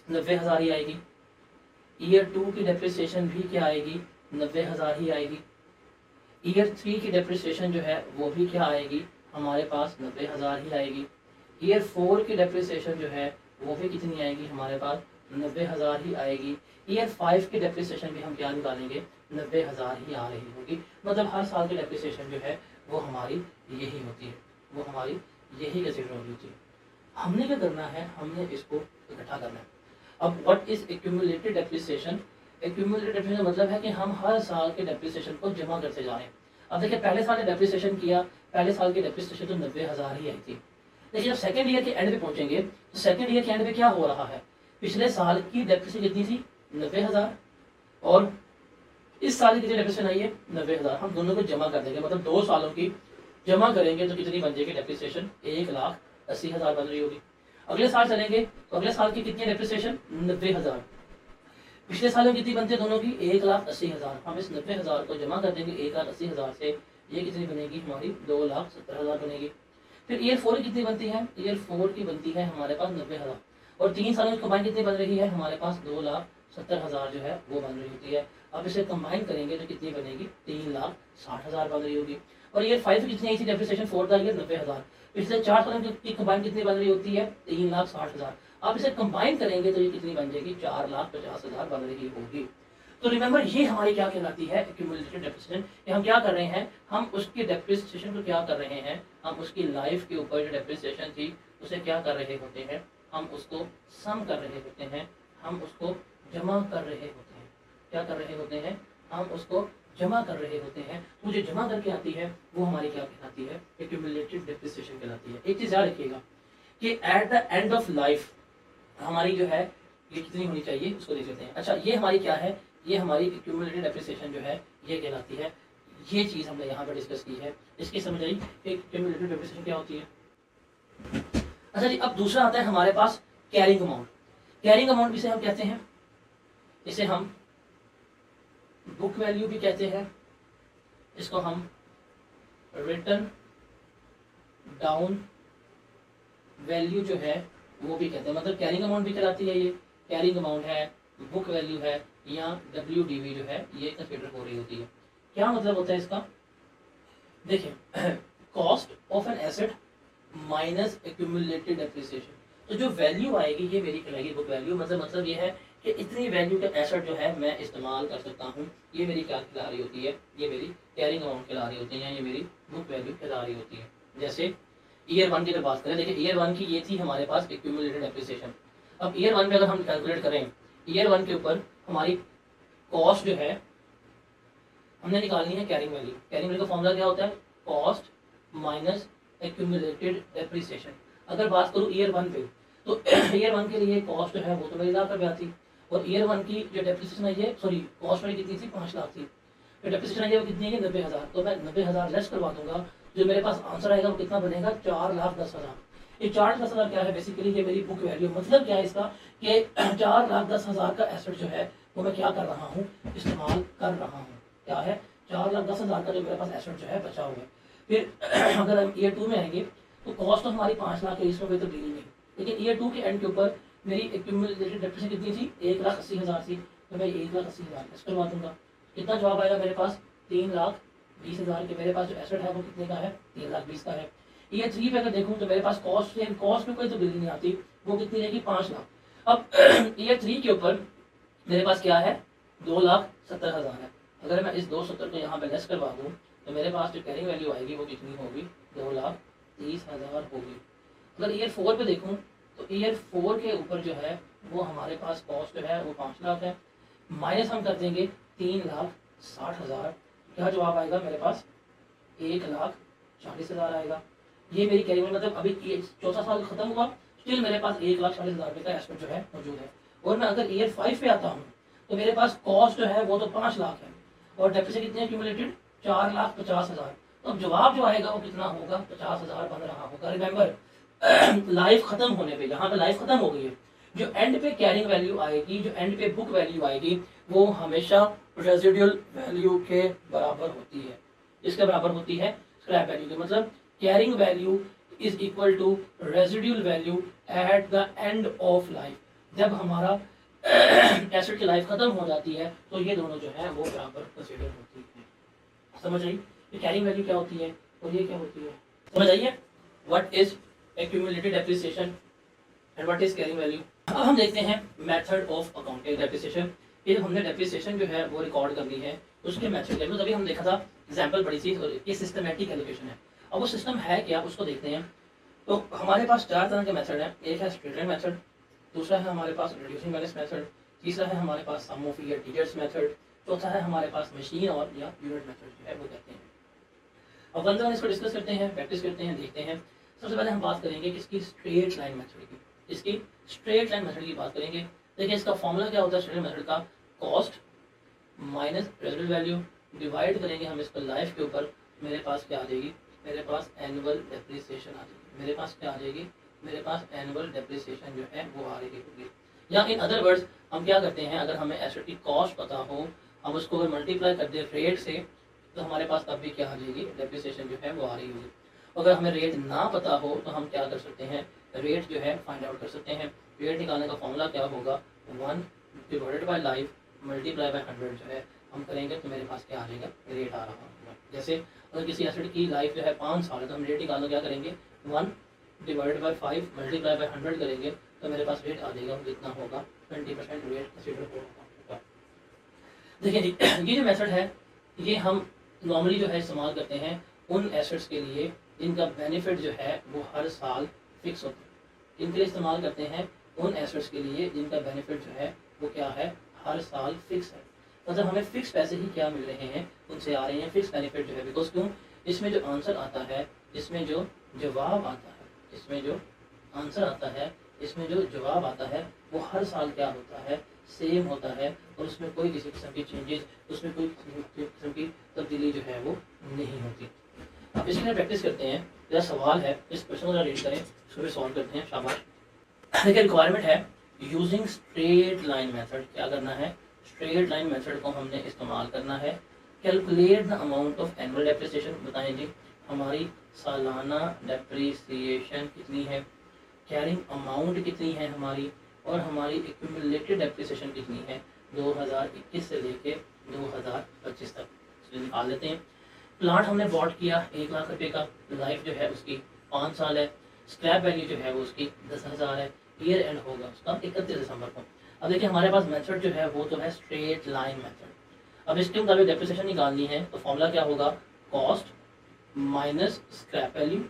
90,000 ही आएगी। ईयर 2 की डेप्रिसिएशन भी क्या आएगी, 90,000 ही आएगी। ईयर 3 की डेप्रिसिएशन जो है वो भी क्या आएगी, हमारे पास 90,000 ही आएगी। ईयर 4 की डेप्रिसिएशन जो है वो भी कितनी आएगी, हमारे पास 90,000 ही आएगी। ईयर 5 की डेप्रिसिएशन भी हम क्या निकालेंगे, 90,000 ही आ रही होगी। मतलब हर साल की डेप्रिसिएशन जो है वो हमारी यही होती है, वो हमारी यही कंसिडर होती है। हमने क्या करना है, हमने इसको इकट्ठा करना है। अब what is accumulated depreciation, accumulated depreciation मतलब है कि हम हर साल के डेप्रिसिएशन को जमा करते जा रहे हैं। अब देखिए पहले साल ने डेप्रिसिएशन किया, पहले साल की डेप्रिसिएशन तो 90,000 ही आई थी। लेकिन जब सेकंड ईयर के एंड पे पहुंचेंगे तो सेकंड ईयर के एंड पे क्या हो रहा है, पिछले साल की डेप्रिसिएशन कितनी थी, 90,000, और इस साल की कितनी डेप्रिसिएशन आई है, 90,000। हम दोनों को जमा कर देंगे, मतलब 2 सालों की जमा करेंगे तो कितनी बन जाएगी डेप्रिसिएशन, 1,80,000 बन रही होगी। अगले साल चलेंगे तो अगले साल की कितनी डेप्रिसिएशन, 90,000। पिछले साल में कितनी बनती है दोनों की, 1,80,000। हम इस 90,000 को जमा कर देंगे 1,80,000 से, ये कितनी बनेगी हमारी, 2,70,000 बनेगी। फिर ईयर 4 कितनी बनती है, ईयर 4 की बनती है हमारे पास 90,000, और 3 सालों में कंबाइन कितनी बन रही है हमारे पास, 2,70,000 जो है वो बन रही होती है। अब इसे कंबाइन करेंगे तो कितनी बनेगी, 3,60,000 बन रही होगी। और ईयर 5 कितनी आई थी डेप्रिसिएशन फॉर द ईयर, 90,000। पिछले 4 सालों की कंबाइन कितनी बन रही होती है, 3,60,000। आप इसे कंबाइन करेंगे तो ये कितनी बन जाएगी, 4,50,000 बन रही होगी। तो रिमेंबर ये हमारी क्या कहलाती है, एक्यूमुलेटेड डेप्रिसिएशन। ये हम क्या कर रहे हैं, हम उसकी डेप्रिसिएशन को क्या कर रहे हैं, हम उसकी लाइफ के ऊपर जो डेप्रिसिएशन थी उसे क्या कर रहे होते हैं, हम उसको सम कर रहे होते हैं, हम उसको जमा कर रहे होते हैं। क्या कर रहे होते हैं, हम उसको जमा कर रहे होते हैं। तो जो जमा करके आती है वो हमारी क्या कहलाती है, एक्यूमुलेटेड डेप्रिसिएशन कहलाती है। एक चीज याद रखिएगा कि eight the end of life हमारी जो है ये कितनी होनी चाहिए उसको देख लेते हैं। अच्छा, ये हमारी क्या है, ये हमारी एक्यूमुलेटेड डेप्रिसिएशन जो है ये कहलाती है। ये चीज हमने यहाँ पर डिस्कस की है। इसकी समझ आई कि एक्यूमुलेटेड डेप्रिसिएशन क्या होती है। अच्छा जी, अब दूसरा आता है हमारे पास कैरिंग अमाउंट। कैरिंग अमाउंट जिसे हम कहते हैं, इसे हम बुक वैल्यू भी कहते हैं, इसको हम रिटर्न डाउन वैल्यू जो है वो भी कहते हैं। मतलब कैरिंग अमाउंट भी कहलाती है, ये कैरिंग अमाउंट है, बुक वैल्यू है, या WDV जो है ये कंसिडर हो रही होती है। क्या मतलब होता है इसका, देखिए cost of an asset minus accumulated depreciation. तो जो वैल्यू आएगी ये मेरी कहलाएगी बुक वैल्यू। मतलब ये है कि इतनी वैल्यू का एसेट जो है मैं इस्तेमाल कर सकता हूँ, ये मेरी क्या कहला रही होती है, ये मेरी कैरिंग अमाउंट कहला रही होती है, या ये मेरी बुक वैल्यू कहला रही होती है। जैसे ईयर 1 की अगर बात करें, देखिए ईयर 1 की ये थी हमारे पास एक्यूमुलेटेड डेप्रिसिएशन। अब ईयर 1 में अगर हम कैलकुलेट करें, ईयर 1 के ऊपर हमारी कॉस्ट जो है हमने निकालनी है कैरिंग वैल्यू। कैरिंग वैल्यू का फॉर्मूला क्या होता है, कॉस्ट माइनस एक्यूमुलेटेड डेप्रिसिएशन। अगर बात करूँ ईयर 1 पे, तो ईयर 1 के लिए कॉस्ट जो है वो तो 1,00,000 थी, और ईयर 1 की जो डेप्रिसिएशन है ये, सॉरी कॉस्ट मेरी कितनी थी, 5 लाख थी। जो डेप्रिसिएशन है वो कितनी है, 90,000। तो मैं 90,000 लेस करवा दूंगा, जो मेरे पास आंसर आएगा वो कितना बनेगा, 4,10,000। ये 4,10,000 क्या है, बेसिकली ये मेरी बुक वैल्यू। मतलब क्या है इसका कि 4,10,000 का एसेट जो है वो मैं क्या कर रहा हूँ, इस्तेमाल कर रहा हूँ। क्या है, 4,10,000 का जो मेरे पास एसेट जो है बचा हुआ है। फिर अगर हम ईयर 2 में आएंगे तो कॉस्ट तो हमारी 5 लाख है, इसमें कोई तब्दीली नहीं। लेकिन ईयर 2 के एंड के ऊपर मेरी एक्यूमुलेटेड डेप्रिसिएशन कितनी थी, 1,80,000 थी। तो मैं 1,80,000 लेस करवा दूंगा। कितना जवाब आएगा मेरे पास, 3,20,000 के मेरे पास जो एसेट है वो कितने का है, 3,20,000 का है। ईयर 3 पे अगर देखूं तो मेरे पास कॉस्ट में कोई तब्दीली नहीं आती, वो कितनी रहेगी, 5 लाख। अब ईयर 3 के ऊपर मेरे पास क्या है, 2,70,000 है। अगर मैं इस 270 को यहाँ पे लेस करवा दूँ तो मेरे पास जो कैरिंग वैल्यू आएगी वो कितनी होगी, 2,30,000 होगी। अगर ईयर 4 पे देखूँ तो ईयर 4 के ऊपर जो है वो हमारे पास कॉस्ट जो है वो 5 लाख है, माइनस हम कर देंगे 3,60,000। क्या जवाब आएगा मेरे पास, 1,40,000 आएगा। ये मेरी कैरिंग, मतलब अभी चौथा साल खत्म हुआ, स्टिल मेरे पास 1,40,000 रुपये का एस्पेक्ट जो है मौजूद है। और मैं अगर ईयर 5 पे आता हूँ तो मेरे पास कॉस्ट जो है वो तो 5 लाख है, और डेप्रिसिएशन कितने एक्यूमुलेटेड, 4,50,000। तो अब जवाब जो आएगा वो कितना होगा, 50,000 बन रहा होगा। रिमेंबर लाइफ खत्म होने पे, यहाँ पे लाइफ खत्म हो गई है, जो एंड पे कैरिंग वैल्यू आएगी, जो एंड पे बुक वैल्यू आएगी, वो हमेशा रेजिडुअल वैल्यू के बराबर होती है। इसके बराबर होती है स्क्रैप वैल्यू के। मतलब carrying value is equal to residual value at the end of life. जब हमारा एसेट की लाइफ खत्म हो जाती है तो ये दोनों जो है वो बराबर कंसीडर होती है। समझ आई, ये कैरिंग वैल्यू क्या होती है और ये क्या होती है, समझ आइए। What is accumulated depreciation and what is carrying value. अब हम देखते हैं मेथड ऑफ अकाउंटिंग डेप्रिसिएशन। ये जब हमने डेप्रिसिएशन जो है वो रिकॉर्ड करनी है उसके मेथड के, अभी हम देखा था एग्जाम्पल बड़ी सी, ये सिस्टमेटिक एलोकेशन है। अब वो सिस्टम है क्या उसको देखते हैं। तो हमारे पास 4 तरह के मेथड है। एक है स्ट्रेट लाइन मेथड, दूसरा है हमारे पास रिड्यूसिंग बैलेंस मेथड, तीसरा है हमारे पास सम ऑफ ईयर टीचर्स मेथड, चौथा है हमारे पास मशीन और या यूनिट मेथड जो है वो कहते हैं। अब वन बाय वन इसको डिस्कस करते हैं, प्रैक्टिस करते हैं, देखते हैं। सबसे पहले हम बात करेंगे किसकी, स्ट्रेट लाइन मेथड की। इसकी स्ट्रेट लाइन मेथड की बात करेंगे। देखिए इसका फॉर्मूला क्या होता है स्ट्रेट लाइन मेथड का, cost minus residual value, divide करेंगे हम इसको लाइफ के ऊपर, मेरे पास क्या आ जाएगी, मेरे पास एनुअल डेप्रिसिएशन आ जाएगी। मेरे पास क्या आ जाएगी, मेरे पास एनुअल डेप्रिसिएशन जो है वो आ रही होगी। या इन अदर वर्ड्स हम क्या करते हैं, अगर हमें एसेट की कॉस्ट पता हो, हम उसको अगर मल्टीप्लाई कर दे रेट से, तो हमारे पास तब भी क्या आ जाएगी, डेप्रिसिएशन जो है वो आ रही होगी। अगर हमें रेट ना पता हो तो हम क्या कर सकते हैं, रेट जो है फाइंड आउट कर सकते हैं। रेट निकालने का फॉर्मूला क्या होगा, 1 divided by life multiply by 100 जो है हम करेंगे तो मेरे पास क्या आ जाएगा, रेट आ रहा होगा। जैसे अगर किसी एसेट की लाइफ जो है 5 साल है तो हम रेट निकालना क्या करेंगे, 1 डिवाइडेड बाई 5 मल्टीप्लाई बाई 100 करेंगे तो मेरे पास रेट आ जाएगा, कितना होगा, 20% रेट कंसीडर होगा। देखिए ये जो मेथड है ये हम नॉर्मली जो है इस्तेमाल करते हैं उन एसेट्स के लिए जिनका बेनिफिट जो है वो हर साल फिक्स होता है। इनके लिए इस्तेमाल करते हैं उन एसेट्स के लिए जिनका बेनिफिट जो है वो क्या है, हर साल फिक्स है। मतलब हमें फिक्स पैसे ही क्या मिल रहे हैं, उनसे आ रहे हैं फिक्स बेनिफिट जो है। बिकॉज क्यों, इसमें जो आंसर आता है, इसमें जो जवाब आता है, इसमें जो आंसर आता है, इसमें जो जवाब आता है वो हर साल क्या होता है, सेम होता है। और उसमें कोई किसी किस्म की चेंजेस, उसमें कोई किस्म की तब्दीली जो है वो नहीं होती। अब इसके लिए प्रैक्टिस करते हैं। मेरा सवाल है, इस क्वेश्चन को रीड करें, उसको भी सॉल्व करते हैं। शाबाश। देखिए रिक्वायरमेंट है यूजिंग स्ट्रेट लाइन मेथड। क्या करना है, स्ट्रेट लाइन मेथड को हमने इस्तेमाल करना है। Calculate the amount of annual depreciation. बताएं जी हमारी सालाना डेप्रिसिएशन कितनी है, कैरिंग अमाउंट कितनी है हमारी, और हमारी एक्यूमुलेटेड डेप्रिसिएशन कितनी है 2021 से लेके 2025 तक। इसलिए निकाल लेते हैं। प्लांट हमने बॉट किया 1 लाख रुपए का, लाइफ जो है उसकी 5 साल है, स्क्रैप वैल्यू जो है वो उसकी 10,000 है, ईयर एंड होगा उसका 31 दिसंबर को। अब देखिए हमारे पास मेथड जो है वो तो है स्ट्रेट लाइन मेथड। अब इसके मुताबिक डेप्रिसिएशन निकालनी है तो फॉर्मूला क्या होगा, cost minus scrap value,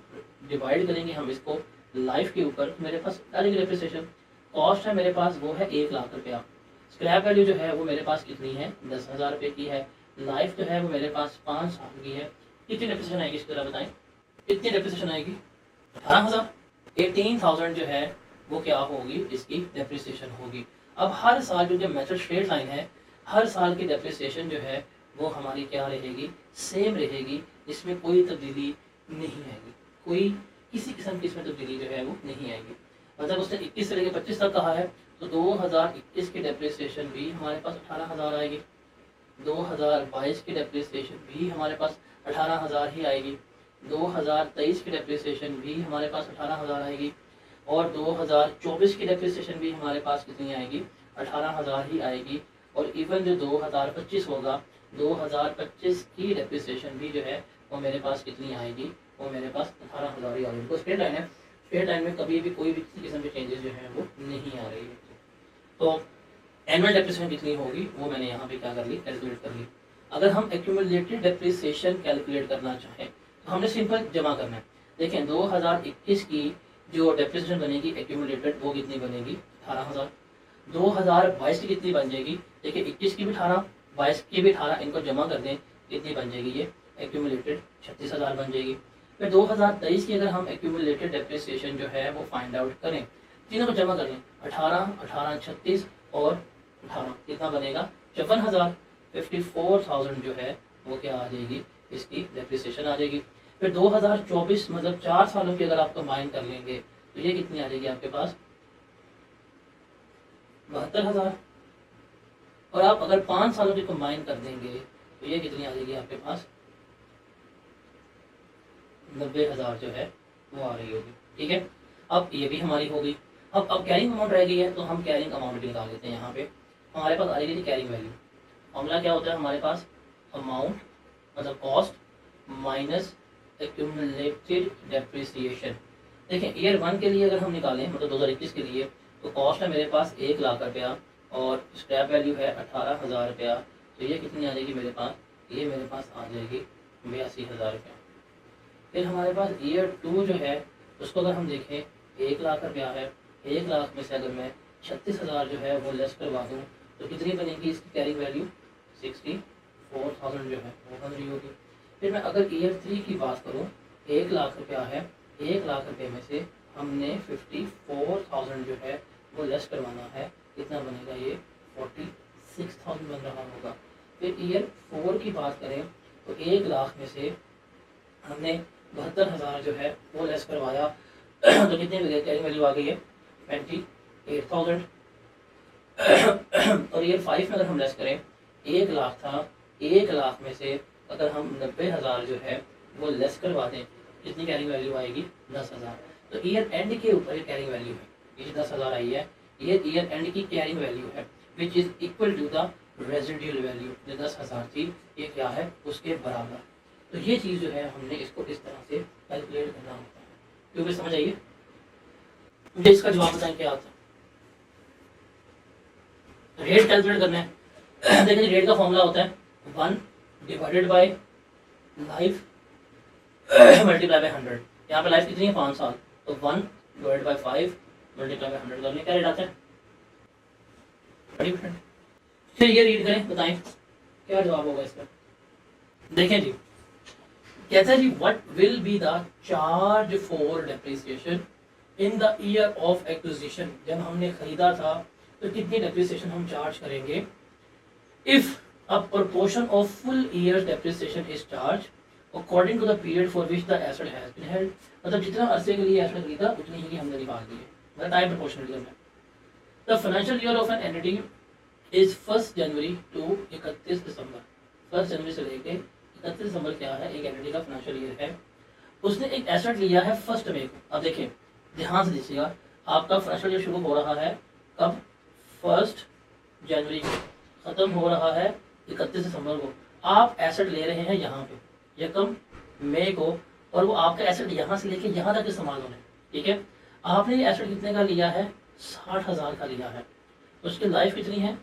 divide करेंगे हम इसको लाइफ के ऊपर। मेरे पास डालेंगे डेप्रिसिएशन, कॉस्ट है मेरे पास वो है 1 लाख रुपया, स्क्रैप वैल्यू जो है वो मेरे पास कितनी है 10,000 रुपये की है, लाइफ जो है वो मेरे पास 5 साल की है। कितनी डेप्रिसिएशन आएगी इस तरह बताएं, कितनी डेप्रिसिएशन आएगी 18,000। 18,000 जो है वो क्या होगी, इसकी डेप्रिसिएशन होगी। अब हर साल जो मेथड स्ट्रेट लाइन है, हर साल की डेप्रिसिएशन जो है वो हमारी क्या रहेगी, सेम रहेगी। इसमें कोई तब्दीली नहीं आएगी, कोई किसी किस्म की इसमें तब्दीली जो है वो नहीं आएगी। मतलब उसने 21 से लेकर 25 तक कहा है तो 2021 की डेप्रिसिएशन भी हमारे पास 18,000 आएगी, 2022 की डेप्रिसिएशन भी हमारे पास 18,000 ही आएगी, 2023 की डेप्रिसिएशन भी हमारे पास 18,000 आएगी, और 2024 की डेप्रिसिएशन भी हमारे पास कितनी आएगी 18,000 ही आएगी। और इवन जो 2025 होगा, 2025 की डेप्रिसिएशन भी जो है वो मेरे पास कितनी आएगी, वो मेरे पास 18,000 ही आएगी। तो स्ट्रेट लाइन है, स्ट्रेट लाइन में कभी भी कोई भी किसी किस्म के चेंजेस जो है वो नहीं आ रही है। तो एनुअल डेप्रिसिएशन कितनी होगी वो मैंने यहाँ पे क्या कर ली, कैलकुलेट कर ली। अगर हम एक्यूमुलेटेड डेप्रिसिएशन कैलकुलेट करना चाहें तो हमने सिंपल जमा करना है। देखें 2021 की जो डेप्रिसिएशन बनेगी एक्यूमुलेटेड वो कितनी बनेगी 18,000। 2022 की कितनी बन जाएगी, देखिए 21 की भी 18, 22 की भी 18, इनको जमा कर दें कितनी बन जाएगी ये एक्यूमुलेटेड 36,000 बन जाएगी। फिर 2023 की अगर हम एक्यूमुलेटेड डेप्रिसिएशन जो है वो फाइंड आउट करें, तीनों को जमा कर लें 18, 18, 36 और 18 कितना बनेगा 54,000। 54,000 जो है वो क्या आ जाएगी, इसकी डेप्रिसिएशन आ जाएगी। फिर 2024 मतलब 4 सालों की अगर आप कंबाइन कर लेंगे तो ये कितनी आ जाएगी आपके पास 72,000। और आप अगर 5 सालों की कंबाइन कर देंगे तो ये कितनी आ जाएगी आपके पास 90,000 जो है वो आ रही होगी। ठीक है, अब ये भी हमारी होगी। अब कैरिंग अमाउंट रह गई है तो हम कैरिंग अमाउंट भी निकाल लेते हैं। यहाँ पे हमारे पास आ रही थी कैरिंग वैल्यू। फॉर्मूला क्या होता है हमारे पास, अमाउंट मतलब कॉस्ट माइनस एक्यूमुलेटेड डेप्रिसिएशन। देखें ईयर 1 के लिए अगर हम निकालें मतलब 2021 के लिए तो कॉस्ट है मेरे पास 1 लाख रुपया और स्क्रैप वैल्यू है 18,000 रुपया। तो ये कितनी आ जाएगी मेरे पास, ये मेरे पास आ जाएगी 82,000 रुपया। फिर हमारे पास ईयर 2 जो है उसको अगर हम देखें 1 लाख रुपया है, 1 लाख में से अगर मैं 36,000 जो है वो लेस करवा दूँ तो कितनी बनेगी इसकी कैरिंग वैल्यू 64,000 जो है वो बन रही होगी। फिर मैं अगर ईयर 3 की बात करूँ, 1 लाख रुपया है, 1 लाख रुपये में से हमने 54,000 जो है वो लेस करवाना है, कितना बनेगा ये 46,000 बन रहा होगा। फिर ईयर 4 की बात करें तो 1 लाख में से हमने 72,000 जो है वो लेस करवाया तो कितनी कैरिंग वैल्यू आ गई है 28,000। और ईयर 5 में अगर हम लेस करें 1 लाख था, 1 लाख में से अगर हम 90,000 जो है वो लेस करवा दें कितनी कैरिंग वैल्यू आएगी 10,000। तो ईयर एंड के ऊपर कैरिंग वैल्यू है, ये 10,000 आई है, ये ईयर एंड की कैरिंग वैल्यू है which is equal to the residual value. जो 10,000 थी ये क्या है उसके बराबर। तो ये चीज़ जो है हमने इसको इस तरह से कैलकुलेट करना होता है। क्योंकि समझ आइए, मुझे इसका जवाब बताएं क्या आता है। रेट कैलकुलेट करना है देखिए रेट का फॉर्मूला होता है 1 divided by life multiply by 100। यहाँ पे लाइफ कितनी है 5 साल, तो 1 डिवाइडेड बाय 5 मल्टीप्लाई बाय 100 करने क्या रेट आता है 20%। फिर ये रीड करें, बताएं क्या जवाब होगा इसका। देखें जी, कहता है जी what will be the charge for depreciation in the year of acquisition. जब हमने खरीदा था तो कितनी डेप्रिसिएशन हम चार्ज करेंगे। If a proportion of full year depreciation is charge according to the period for which the asset has been held. मतलब जितना अरसे के लिए एसेट खरीदा उतनी ही हमने निकाल दी है, मतलब टाइम प्रोपोर्शनलिज्म है। The financial year of an entity is 1 January to 31 December. 1 जनवरी से लेके 31 दिसंबर क्या है, एक एंटिटी का फाइनेंशियल ईयर है। उसने एक एसेट लिया है 1 मई को। अब देखिए ध्यान से देखिएगा, आपका फाइनेंशियल ईयर शुरू हो रहा है कब 1 जनवरी को, खत्म हो रहा है 31 दिसंबर को। आप एसेट ले रहे हैं यहाँ पे यकम मई को, और वो आपका एसेट यहाँ से लेके यहाँ तक इस्तेमाल होने, ठीक है। आपने ये एसेट कितने का लिया है 60,000 का लिया है, उसकी लाइफ कितनी है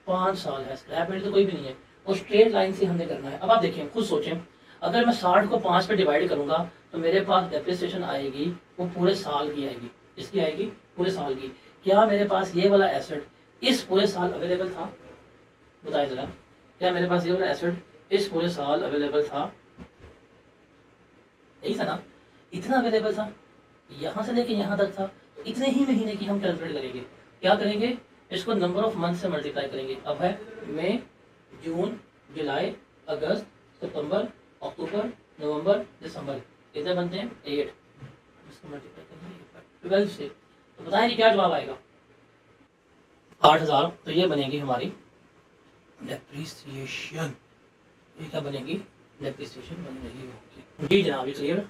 5 साल है, स्क्रैप रेट तो कोई भी नहीं है, वो स्ट्रेट लाइन से हमने करना है। अब आप देखें खुद सोचें, अगर मैं 60 को 5 पे डिवाइड करूंगा तो मेरे पास डेप्रिसिएशन आएगी वो पूरे साल की आएगी। इसकी आएगी पूरे साल की। क्या मेरे पास ये वाला एसेट इस पूरे साल अवेलेबल था, बताइए जरा, क्या मेरे पास ये वाला एसेट इस पूरे साल अवेलेबल था, यही था ना, इतना अवेलेबल था, यहाँ से लेके यहाँ तक था, तो इतने ही महीने की हम कैलकुलेट करेंगे। क्या करेंगे, इसको नंबर ऑफ मंथ से मल्टीप्लाई करेंगे। अब है मई, जून, जुलाई, अगस्त, सितंबर, अक्टूबर, नवंबर, दिसंबर, कितने बनते हैं 8, इसको मल्टीप्लाई करेंगे 12 से, तो बताएं जी क्या जवाब आएगा 8,000। तो ये बनेगी हमारी डेप्रिसिएशन, ये क्या बनेगी डेप्रिसिएशन बन रही होगी। जी जनाब, ये क्लियर।